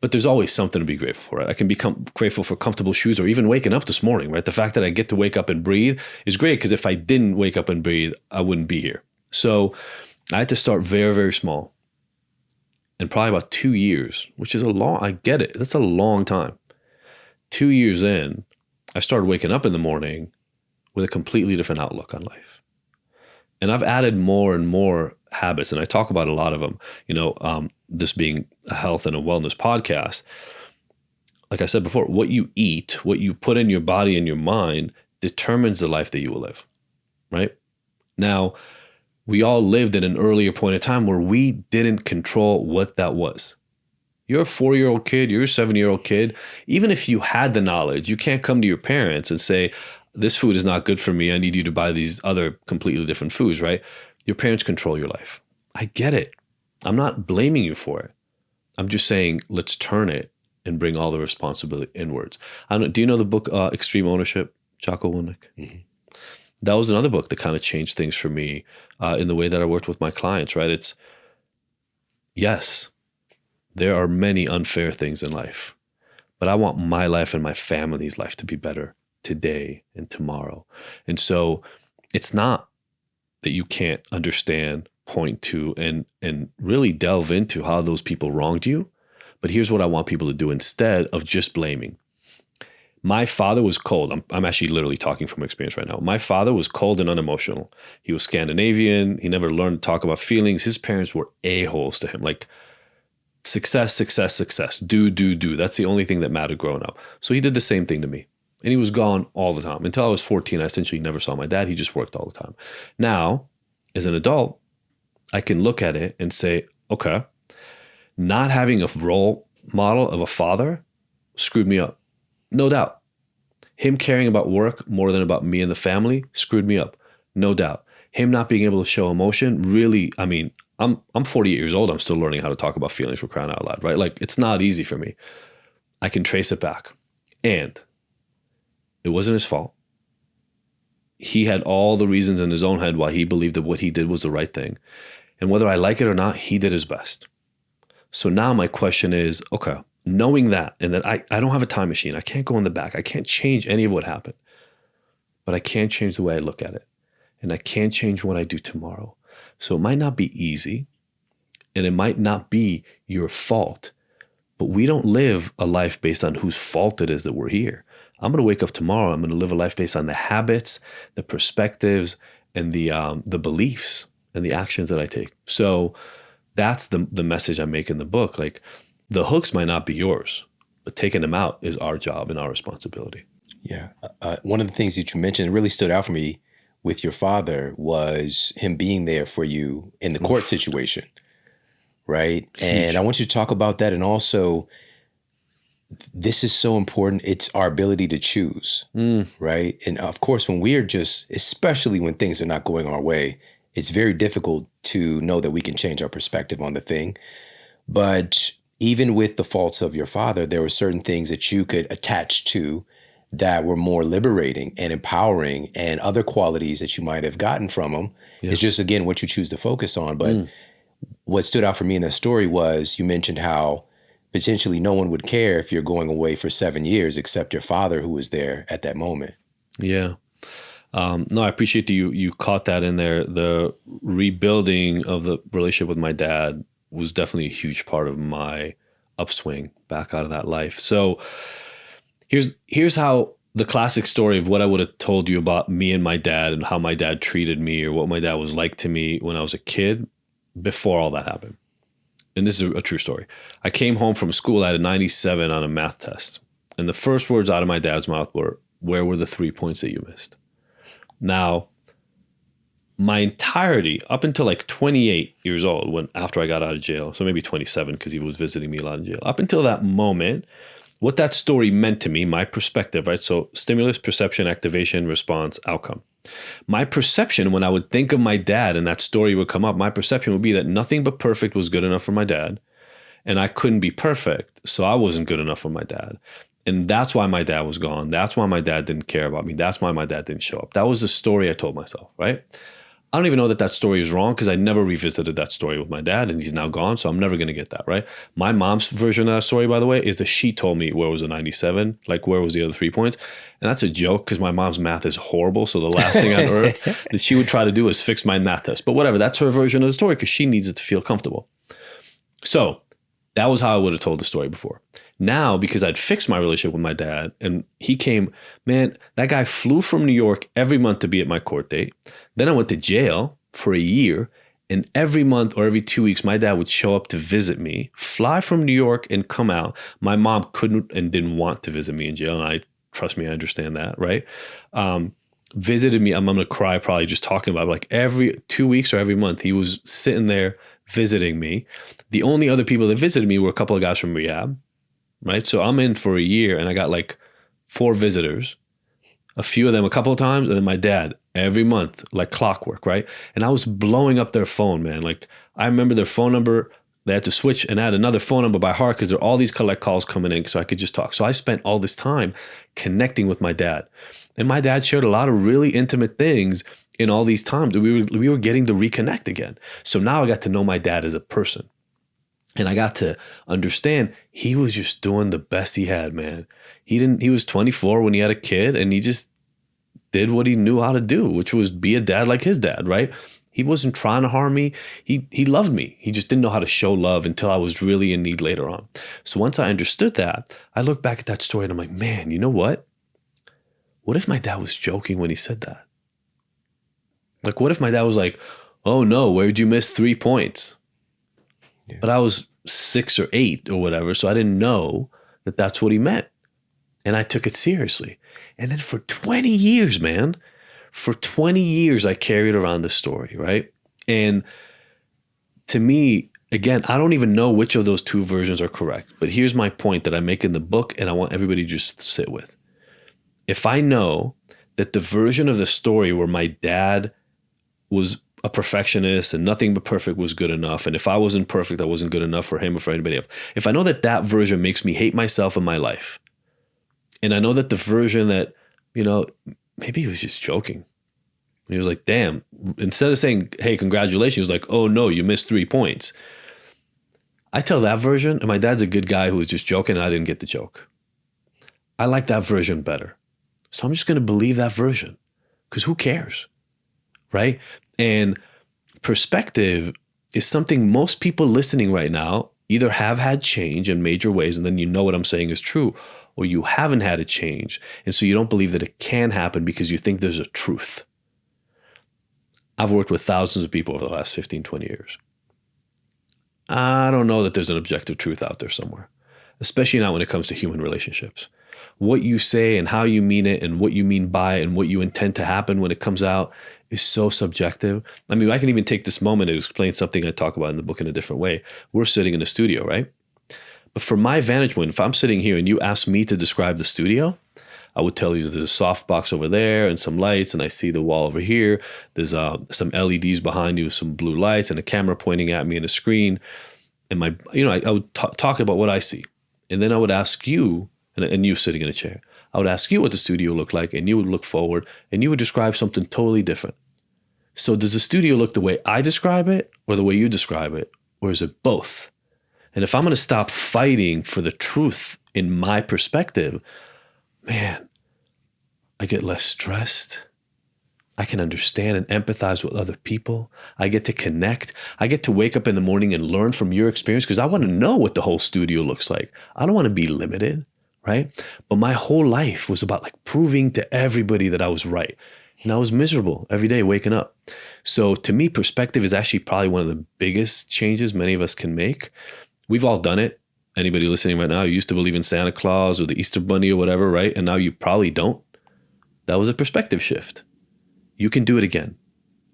But there's always something to be grateful for. Right? I can become grateful for comfortable shoes or even waking up this morning, right? The fact that I get to wake up and breathe is great because if I didn't wake up and breathe, I wouldn't be here. So I had to start very, very small. And probably about 2 years, which is I get it. That's a long time. 2 years in, I started waking up in the morning with a completely different outlook on life. And I've added more and more habits, and I talk about a lot of them, this being a health and a wellness podcast. Like I said before, what you eat, what you put in your body and your mind determines the life that you will live, right? Now, we all lived at an earlier point in time where we didn't control what that was. You're a 4-year-old kid, you're a 7-year-old kid. Even if you had the knowledge, you can't come to your parents and say, this food is not good for me. I need you to buy these other completely different foods, right? Your parents control your life. I get it. I'm not blaming you for it. I'm just saying, let's turn it and bring all the responsibility inwards. Do you know the book, Extreme Ownership, Jocko Willink? Mm-hmm. That was another book that kind of changed things for me in the way that I worked with my clients, right? It's, yes, there are many unfair things in life, but I want my life and my family's life to be better today and tomorrow. And so it's not that you can't understand, point to, and really delve into how those people wronged you. But here's what I want people to do instead of just blaming. My father was cold. I'm actually literally talking from experience right now. My father was cold and unemotional. He was Scandinavian. He never learned to talk about feelings. His parents were a-holes to him. Like, success, success, success. Do. That's the only thing that mattered growing up. So he did the same thing to me. And he was gone all the time. Until I was 14, I essentially never saw my dad. He just worked all the time. Now, as an adult, I can look at it and say, okay, not having a role model of a father screwed me up. No doubt. Him caring about work more than about me and the family screwed me up. No doubt. Him not being able to show emotion really, I'm 48 years old. I'm still learning how to talk about feelings, for crying out loud, right? Like, it's not easy for me. I can trace it back. And it wasn't his fault. He had all the reasons in his own head why he believed that what he did was the right thing. And whether I like it or not, he did his best. So now my question is, okay, knowing that, and that I don't have a time machine. I can't go in the back. I can't change any of what happened. But I can change the way I look at it. And I can change what I do tomorrow. So it might not be easy, and it might not be your fault, but we don't live a life based on whose fault it is that we're here. I'm going to wake up tomorrow. I'm going to live a life based on the habits, the perspectives, and the beliefs and the actions that I take. So that's the message I make in the book. Like, the hooks might not be yours, but taking them out is our job and our responsibility. Yeah. One of the things that you mentioned really stood out for me with your father was him being there for you in the court situation, right? And I want you to talk about that. And also, this is so important. It's our ability to choose, right? And of course, when we're especially when things are not going our way, it's very difficult to know that we can change our perspective on the thing. But even with the faults of your father, there were certain things that you could attach to that were more liberating and empowering, and other qualities that you might have gotten from him. Yeah. It's just, again, what you choose to focus on. But what stood out for me in that story was you mentioned how potentially no one would care if you're going away for 7 years except your father, who was there at that moment. Yeah. No, I appreciate that you caught that in there. The rebuilding of the relationship with my dad was definitely a huge part of my upswing back out of that life. So here's how the classic story of what I would have told you about me and my dad and how my dad treated me, or what my dad was like to me when I was a kid before all that happened. And this is a true story. I came home from school, I had a 97 on a math test. And the first words out of my dad's mouth were, "Where were the 3 points that you missed?" Now, my entirety, up until like 28 years old, after I got out of jail, so maybe 27 because he was visiting me a lot in jail, up until that moment, what that story meant to me, my perspective, right? So stimulus, perception, activation, response, outcome. My perception, when I would think of my dad and that story would come up, my perception would be that nothing but perfect was good enough for my dad, and I couldn't be perfect, so I wasn't good enough for my dad. And that's why my dad was gone. That's why my dad didn't care about me. That's why my dad didn't show up. That was the story I told myself, right? I don't even know that story is wrong, because I never revisited that story with my dad, and he's now gone, so I'm never going to get that, right? My mom's version of that story, by the way, is that she told me where was the 97, like where was the other 3 points. And that's a joke, because my mom's math is horrible, so the last thing on earth that she would try to do is fix my math test. But whatever, that's her version of the story, because she needs it to feel comfortable. So that was how I would have told the story before. Now, because I'd fixed my relationship with my dad, and he came, man, that guy flew from New York every month to be at my court date. Then I went to jail for a year, and every month or every 2 weeks, my dad would show up to visit me, fly from New York and come out. My mom couldn't and didn't want to visit me in jail, and trust me, I understand that, right? Visited me, I'm going to cry probably just talking about it. Like every 2 weeks or every month, he was sitting there visiting me. The only other people that visited me were a couple of guys from rehab, right? So I'm in for a year, and I got like 4 visitors, a few of them a couple of times, and then my dad every month, like clockwork, right? And I was blowing up their phone, man. Like I remember their phone number. They had to switch and add another phone number by heart, because there are all these collect calls coming in, so I could just talk. So I spent all this time connecting with my dad. And my dad shared a lot of really intimate things in all these times. We were getting to reconnect again. So now I got to know my dad as a person. And I got to understand he was just doing the best he had, man. He was 24 when he had a kid, and he just did what he knew how to do, which was be a dad like his dad, right? He wasn't trying to harm me. He loved me. He just didn't know how to show love until I was really in need later on. So once I understood that, I look back at that story and I'm like, man, you know what? What if my dad was joking when he said that? Like, what if my dad was like, "Oh no, where'd you miss 3 points?" Yeah. But I was 6 or 8 or whatever, so I didn't know that that's what he meant. And I took it seriously. And then for 20 years, man, for 20 years, I carried around this story, right? And to me, again, I don't even know which of those 2 versions are correct. But here's my point that I make in the book, and I want everybody to just sit with. If I know that the version of the story where my dad was a perfectionist and nothing but perfect was good enough, and if I wasn't perfect, I wasn't good enough for him or for anybody else, if I know that that version makes me hate myself and my life, and I know that the version that, maybe he was just joking. He was like, damn, instead of saying, hey, congratulations, he was like, oh no, you missed 3 points. I tell that version, and my dad's a good guy who was just joking and I didn't get the joke. I like that version better. So I'm just going to believe that version, because who cares, right? And perspective is something most people listening right now either have had change in major ways, and then you know what I'm saying is true, or you haven't had a change. And so you don't believe that it can happen because you think there's a truth. I've worked with thousands of people over the last 15, 20 years. I don't know that there's an objective truth out there somewhere, especially not when it comes to human relationships. What you say and how you mean it and what you mean by it and what you intend to happen when it comes out is so subjective. I mean, I can even take this moment to explain something I talk about in the book in a different way. We're sitting in a studio, right? But from my vantage point, if I'm sitting here and you ask me to describe the studio, I would tell you there's a soft box over there and some lights, and I see the wall over here. There's some LEDs behind you, some blue lights, and a camera pointing at me and a screen. And I would talk about what I see. And then I would ask you, and you sitting in a chair, I would ask you what the studio looked like, and you would look forward, and you would describe something totally different. So does the studio look the way I describe it or the way you describe it? Or is it both? And if I'm going to stop fighting for the truth in my perspective, man, I get less stressed. I can understand and empathize with other people. I get to connect. I get to wake up in the morning and learn from your experience because I want to know what the whole studio looks like. I don't want to be limited, right? But my whole life was about like proving to everybody that I was right. And I was miserable every day waking up. So to me, perspective is actually probably one of the biggest changes many of us can make. We've all done it. Anybody listening right now, you used to believe in Santa Claus or the Easter Bunny or whatever, right? And now you probably don't. That was a perspective shift. You can do it again.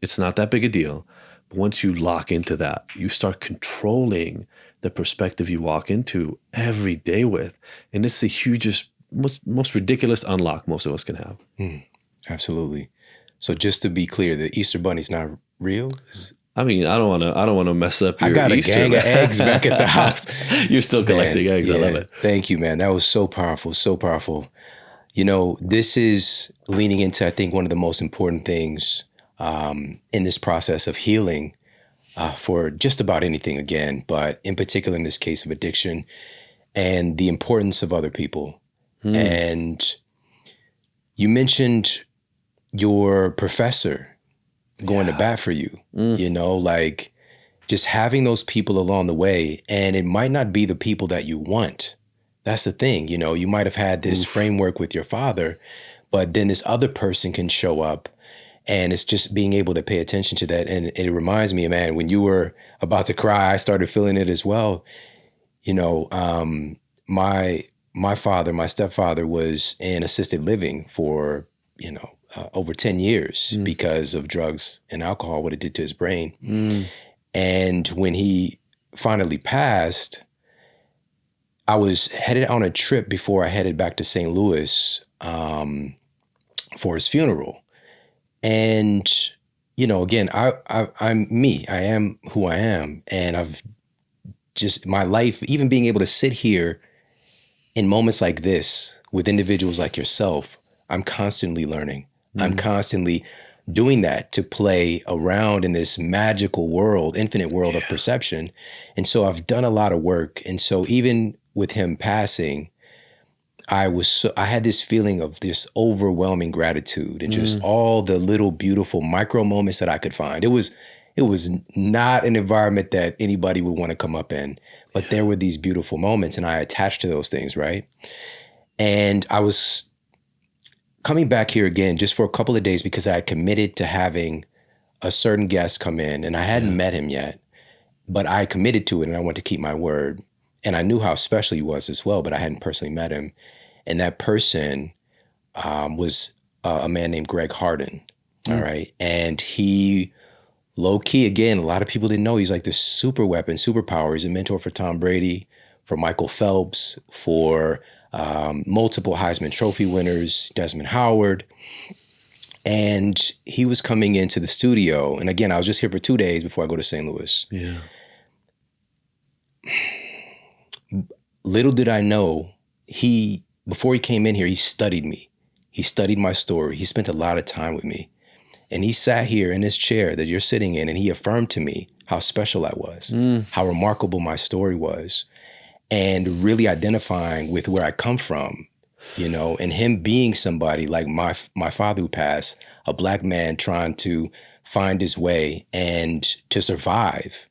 It's not that big a deal. But once you lock into that, you start controlling the perspective you walk into every day with. And it's the hugest, most ridiculous unlock most of us can have. Absolutely. So just to be clear, the Easter Bunny's not real? I mean, I don't want to mess up your I got a Easter, gang of eggs back at the house. You're still collecting Man, eggs. yeah. I love it. Thank you, man. That was so powerful, so powerful. You know, this is leaning into, I think, one of the most important things in this process of healing for just about anything again, but in particular in this case of addiction and the importance of other people. And you mentioned your professor going to bat for you, you know, like just having those people along the way. And it might not be the people that you want. That's the thing, you know, you might have had this framework with your father, but then this other person can show up, and it's just being able to pay attention to that. And it reminds me, man, when you were about to cry, I started feeling it as well. You know, my stepfather was in assisted living for, you know, over 10 years because of drugs and alcohol, what it did to his brain. And when he finally passed, I was headed on a trip before I headed back to St. Louis for his funeral. And, you know, again, I'm me. I am who I am. And I've just, my life, even being able to sit here in moments like this with individuals like yourself, I'm constantly learning. I'm constantly doing that to play around in this magical world, infinite world of perception. And so I've done a lot of work. And so even with him passing, I had this feeling of this overwhelming gratitude and just all the little beautiful micro moments that I could find. It was not an environment that anybody would want to come up in, but there were these beautiful moments, and I attached to those things, right? And I was coming back here again just for a couple of days because I had committed to having a certain guest come in, and I hadn't met him yet, but I committed to it and I wanted to keep my word. And I knew how special he was as well, but I hadn't personally met him. And that person was a man named Greg Harden, all right? And he, low-key, again, a lot of people didn't know, he's like this super weapon, superpower. He's a mentor for Tom Brady, for Michael Phelps, for multiple Heisman Trophy winners, Desmond Howard. And he was coming into the studio. And again, I was just here for 2 days before I go to St. Louis. Yeah. Little did I know, before he came in here, he studied me. He studied my story. He spent a lot of time with me. And he sat here in this chair that you're sitting in, and he affirmed to me how special I was, how remarkable my story was, and really identifying with where I come from, you know, and him being somebody like my father who passed, a Black man trying to find his way and to survive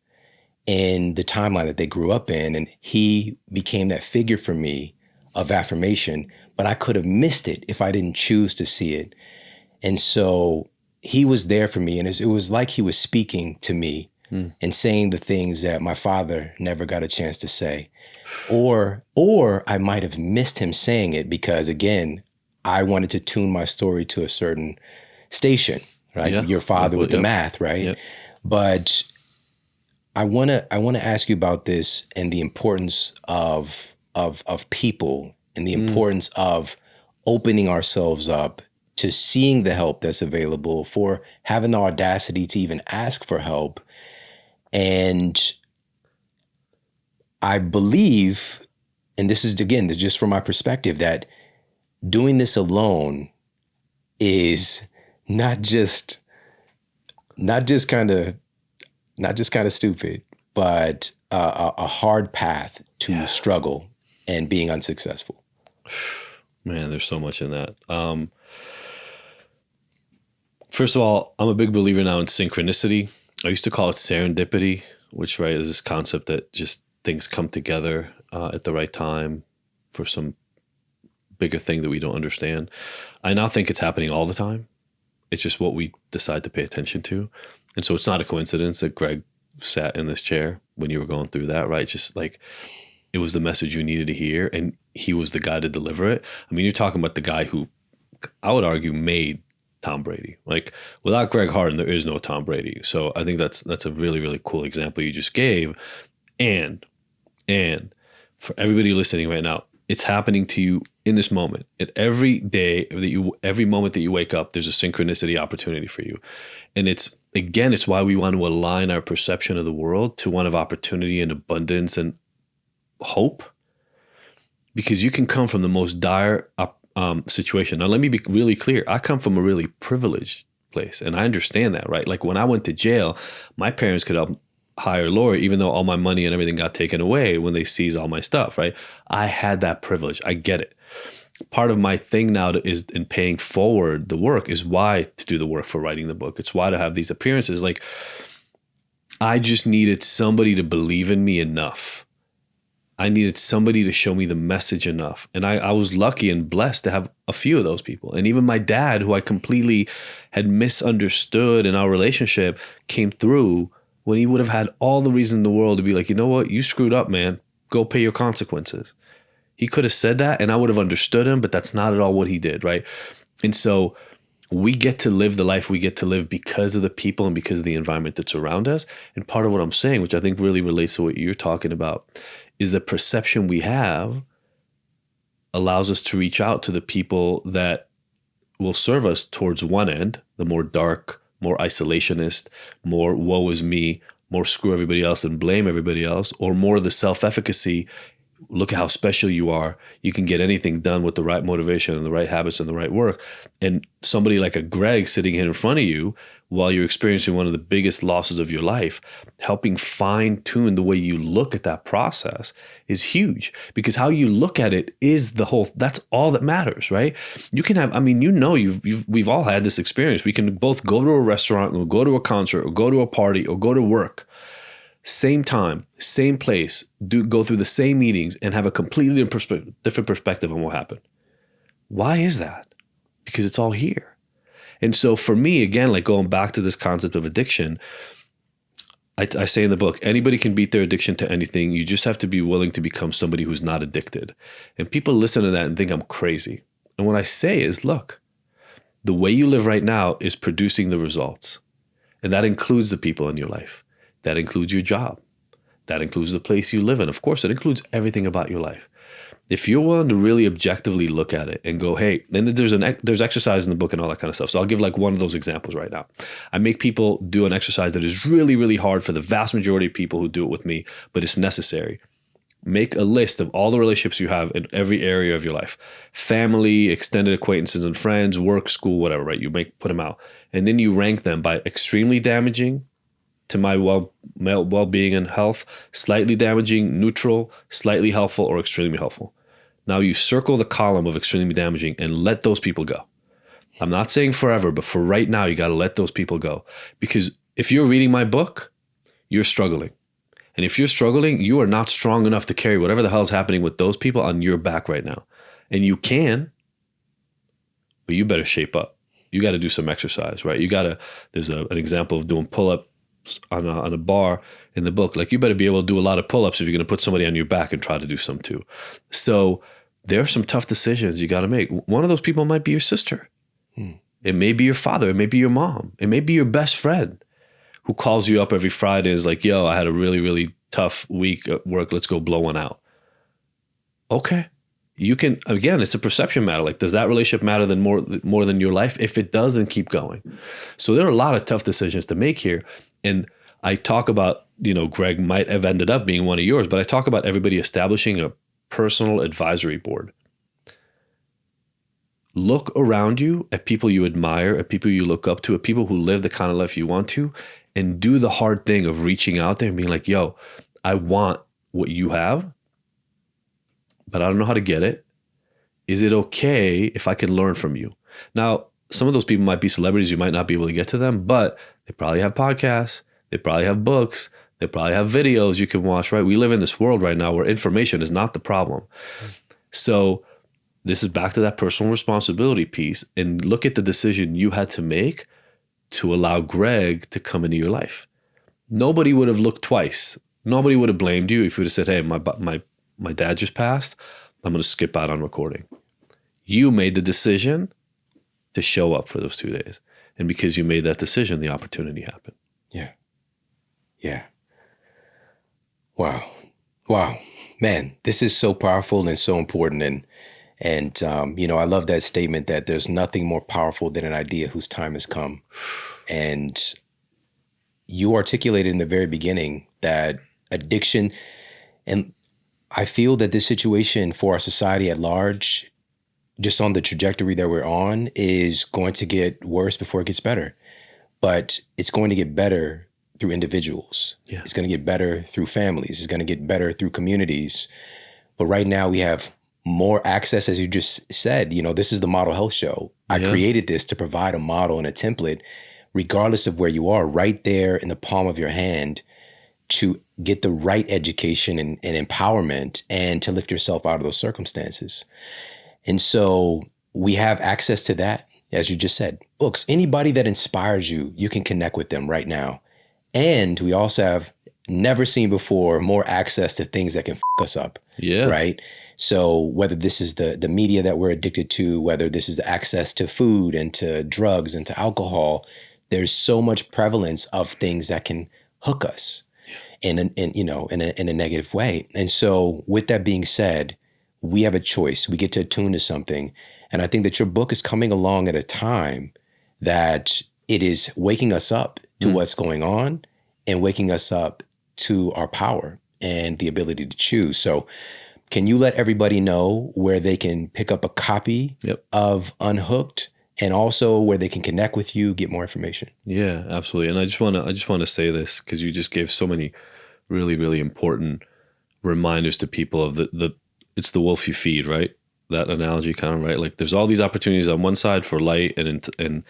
in the timeline that they grew up in. And he became that figure for me of affirmation, but I could have missed it if I didn't choose to see it. And so he was there for me. And it was like he was speaking to me and saying the things that my father never got a chance to say. Or I might have missed him saying it because, again, I wanted to tune my story to a certain station, right? Yeah. Your father with the math, right? Yep. But I want to ask you about this and the importance of people and the importance of opening ourselves up to seeing the help that's available, for having the audacity to even ask for help. And I believe, and this is, again, just from my perspective, that doing this alone is not just kind of stupid, but a hard path to struggle and being unsuccessful. Man, there's so much in that. First of all, I'm a big believer now in synchronicity. I used to call it serendipity, which, right, is this concept that just things come together at the right time for some bigger thing that we don't understand. I now think it's happening all the time. It's just what we decide to pay attention to. And so it's not a coincidence that Greg sat in this chair when you were going through that, right? Just like, it was the message you needed to hear, and he was the guy to deliver it. I mean, you're talking about the guy who, I would argue, made Tom Brady. Like, without Greg Harden, there is no Tom Brady. So I think that's a really, really cool example you just gave. And for everybody listening right now, it's happening to you in this moment. At every moment that you wake up, there's a synchronicity opportunity for you. And it's why we want to align our perception of the world to one of opportunity and abundance and hope, because you can come from the most dire situation. Now, let me be really clear. I come from a really privileged place, and I understand that, right? Like, when I went to jail, my parents could help hire a lawyer, even though all my money and everything got taken away when they seized all my stuff, right? I had that privilege. I get it. Part of my thing now is in paying forward the work is why to do the work for writing the book. It's why to have these appearances. Like, I just needed somebody to believe in me enough. I needed somebody to show me the message enough. And I was lucky and blessed to have a few of those people. And even my dad, who I completely had misunderstood in our relationship, came through when he would have had all the reason in the world to be like, you know what, you screwed up, man. Go pay your consequences. He could have said that and I would have understood him, but that's not at all what he did, right? And so we get to live the life we get to live because of the people and because of the environment that's around us. And part of what I'm saying, which I think really relates to what you're talking about, is the perception we have allows us to reach out to the people that will serve us towards one end, the more dark, more isolationist, more woe is me, more screw everybody else and blame everybody else, or more the self-efficacy. Look at how special you are. You can get anything done with the right motivation and the right habits and the right work. And somebody like a Greg sitting here in front of you while you're experiencing one of the biggest losses of your life, helping fine tune the way you look at that process is huge, because how you look at it is that's all that matters, right? You can have, we've all had this experience. We can both go to a restaurant or go to a concert or go to a party or go to work. Same time, same place, go through the same meetings and have a completely different perspective on what happened. Why is that? Because it's all here. And so for me, again, like going back to this concept of addiction, I say in the book, anybody can beat their addiction to anything. You just have to be willing to become somebody who's not addicted. And people listen to that and think I'm crazy. And what I say is, look, the way you live right now is producing the results. And that includes the people in your life. That includes your job. That includes the place you live in. Of course, it includes everything about your life. If you're willing to really objectively look at it and go, hey, then there's exercise in the book and all that kind of stuff. So I'll give like one of those examples right now. I make people do an exercise that is really, really hard for the vast majority of people who do it with me, but it's necessary. Make a list of all the relationships you have in every area of your life. Family, extended acquaintances and friends, work, school, whatever, right? You put them out. And then you rank them by extremely damaging to my well-being and health, slightly damaging, neutral, slightly helpful, or extremely helpful. Now you circle the column of extremely damaging and let those people go. I'm not saying forever, but for right now, you got to let those people go. Because if you're reading my book, you're struggling. And if you're struggling, you are not strong enough to carry whatever the hell is happening with those people on your back right now. And you can, but you better shape up. You got to do some exercise, right? There's an example of doing pull-up on a bar in the book. Like, you better be able to do a lot of pull-ups if you're going to put somebody on your back and try to do some too. So there are some tough decisions you got to make. One of those people might be your sister. It may be your father. It may be your mom. It may be your best friend who calls you up every Friday and is like, yo, I had a really, really tough week at work. Let's go blow one out. Okay. You can, again, it's a perception matter. Like, does that relationship matter than more than your life? If it does, then keep going. So there are a lot of tough decisions to make here. And I talk about, Greg might have ended up being one of yours, but I talk about everybody establishing a personal advisory board. Look around you at people you admire, at people you look up to, at people who live the kind of life you want to, and do the hard thing of reaching out there and being like, yo, I want what you have, but I don't know how to get it. Is it okay if I can learn from you? Now, some of those people might be celebrities. You might not be able to get to them, but they probably have podcasts. They probably have books. They probably have videos you can watch, right? We live in this world right now where information is not the problem. So this is back to that personal responsibility piece, and look at the decision you had to make to allow Greg to come into your life. Nobody would have looked twice. Nobody would have blamed you if you would have said, hey, my dad just passed. I'm going to skip out on recording. You made the decision to show up for those 2 days. And because you made that decision, the opportunity happened. Yeah. Yeah. Wow. Man, this is so powerful and so important. And I love that statement that there's nothing more powerful than an idea whose time has come. And you articulated in the very beginning that addiction, and I feel that this situation for our society at large, just on the trajectory that we're on, is going to get worse before it gets better. But it's going to get better through individuals. Yeah. It's going to get better through families. It's going to get better through communities. But right now we have more access, as you just said. This is the Model Health Show. Yeah. I created this to provide a model and a template, regardless of where you are, right there in the palm of your hand, to get the right education and empowerment, and to lift yourself out of those circumstances. And so we have access to that, as you just said. Books, anybody that inspires you, you can connect with them right now. And we also have, never seen before, more access to things that can us up. Yeah. Right? So whether this is the media that we're addicted to, whether this is the access to food and to drugs and to alcohol, there's so much prevalence of things that can hook us in a negative way. And so with that being said, we have a choice. We get to attune to something. And I think that your book is coming along at a time that it is waking us up to what's going on and waking us up to our power and the ability to choose. So can you let everybody know where they can pick up a copy of Unhooked, and also where they can connect with you, get more information? Yeah, absolutely. And I just want to say this, because you just gave so many really, really important reminders to people of it's the wolf you feed, right? That analogy kind of, right? Like, there's all these opportunities on one side for light and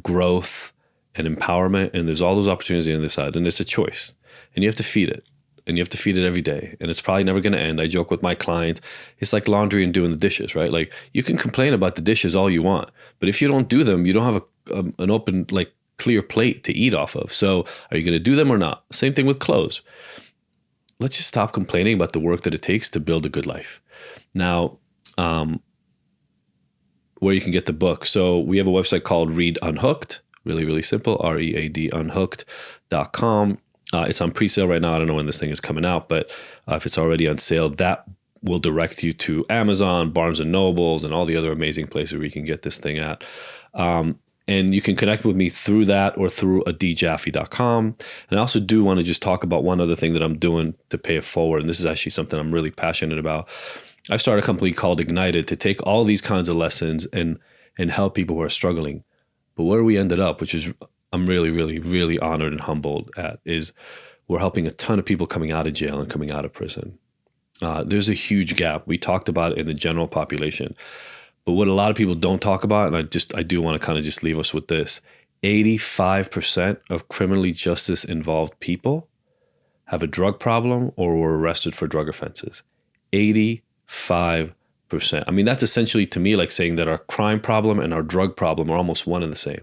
growth and empowerment, and there's all those opportunities on the other side, and it's a choice, and you have to feed it. And you have to feed it every day. And it's probably never going to end. I joke with my clients, it's like laundry and doing the dishes, right? Like, you can complain about the dishes all you want, but if you don't do them, you don't have an open, like, clear plate to eat off of. So are you going to do them or not? Same thing with clothes. Let's just stop complaining about the work that it takes to build a good life. Now, where you can get the book. So we have a website called Read Unhooked, really, really simple, READ unhooked.com. It's on pre-sale right now. I don't know when this thing is coming out, but if it's already on sale, that will direct you to Amazon, Barnes & Nobles, and all the other amazing places where you can get this thing at. And you can connect with me through that or through adjaffe.com. And I also do want to just talk about one other thing that I'm doing to pay it forward. And this is actually something I'm really passionate about. I've started a company called Ignited to take all these kinds of lessons and help people who are struggling. But where we ended up, which is I'm really, really, really honored and humbled at, is we're helping a ton of people coming out of jail and coming out of prison. There's a huge gap. We talked about it in the general population. But what a lot of people don't talk about, and I do want to kind of just leave us with this, 85% of criminally justice involved people have a drug problem or were arrested for drug offenses. 85%. I mean, that's essentially, to me, like saying that our crime problem and our drug problem are almost one and the same.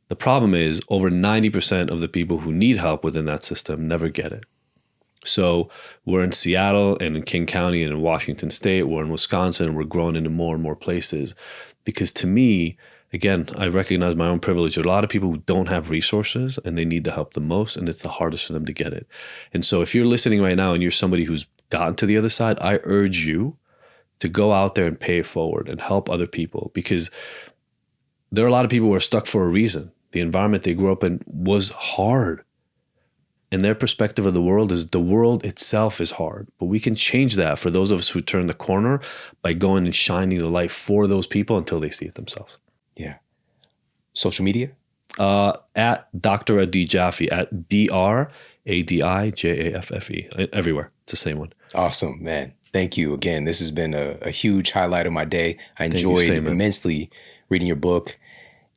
The problem is over 90% of the people who need help within that system never get it. So we're in Seattle and in King County and in Washington State, we're in Wisconsin, and we're growing into more and more places. Because to me, again, I recognize my own privilege. There are a lot of people who don't have resources and they need the help the most, and it's the hardest for them to get it. And so if you're listening right now and you're somebody who's gotten to the other side, I urge you to go out there and pay it forward and help other people, because there are a lot of people who are stuck for a reason. The environment they grew up in was hard. And their perspective of the world is the world itself is hard. But we can change that for those of us who turn the corner by going and shining the light for those people until they see it themselves. Yeah. Social media? At Dr. Adi Jaffe, at DRADIJAFFE. Everywhere. It's the same one. Awesome, man. Thank you again. This has been a huge highlight of my day. I enjoyed immensely reading your book.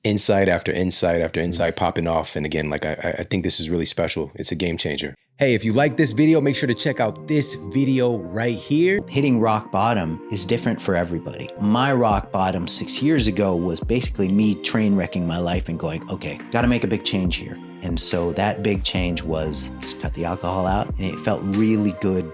Insight after insight after insight popping off. And again, like I think this is really special. It's a game changer. Hey, if you like this video, make sure to check out this video right here. Hitting rock bottom is different for everybody. My rock bottom 6 years ago was basically me train wrecking my life and going, okay, got to make a big change here. And so that big change was just cut the alcohol out. And it felt really good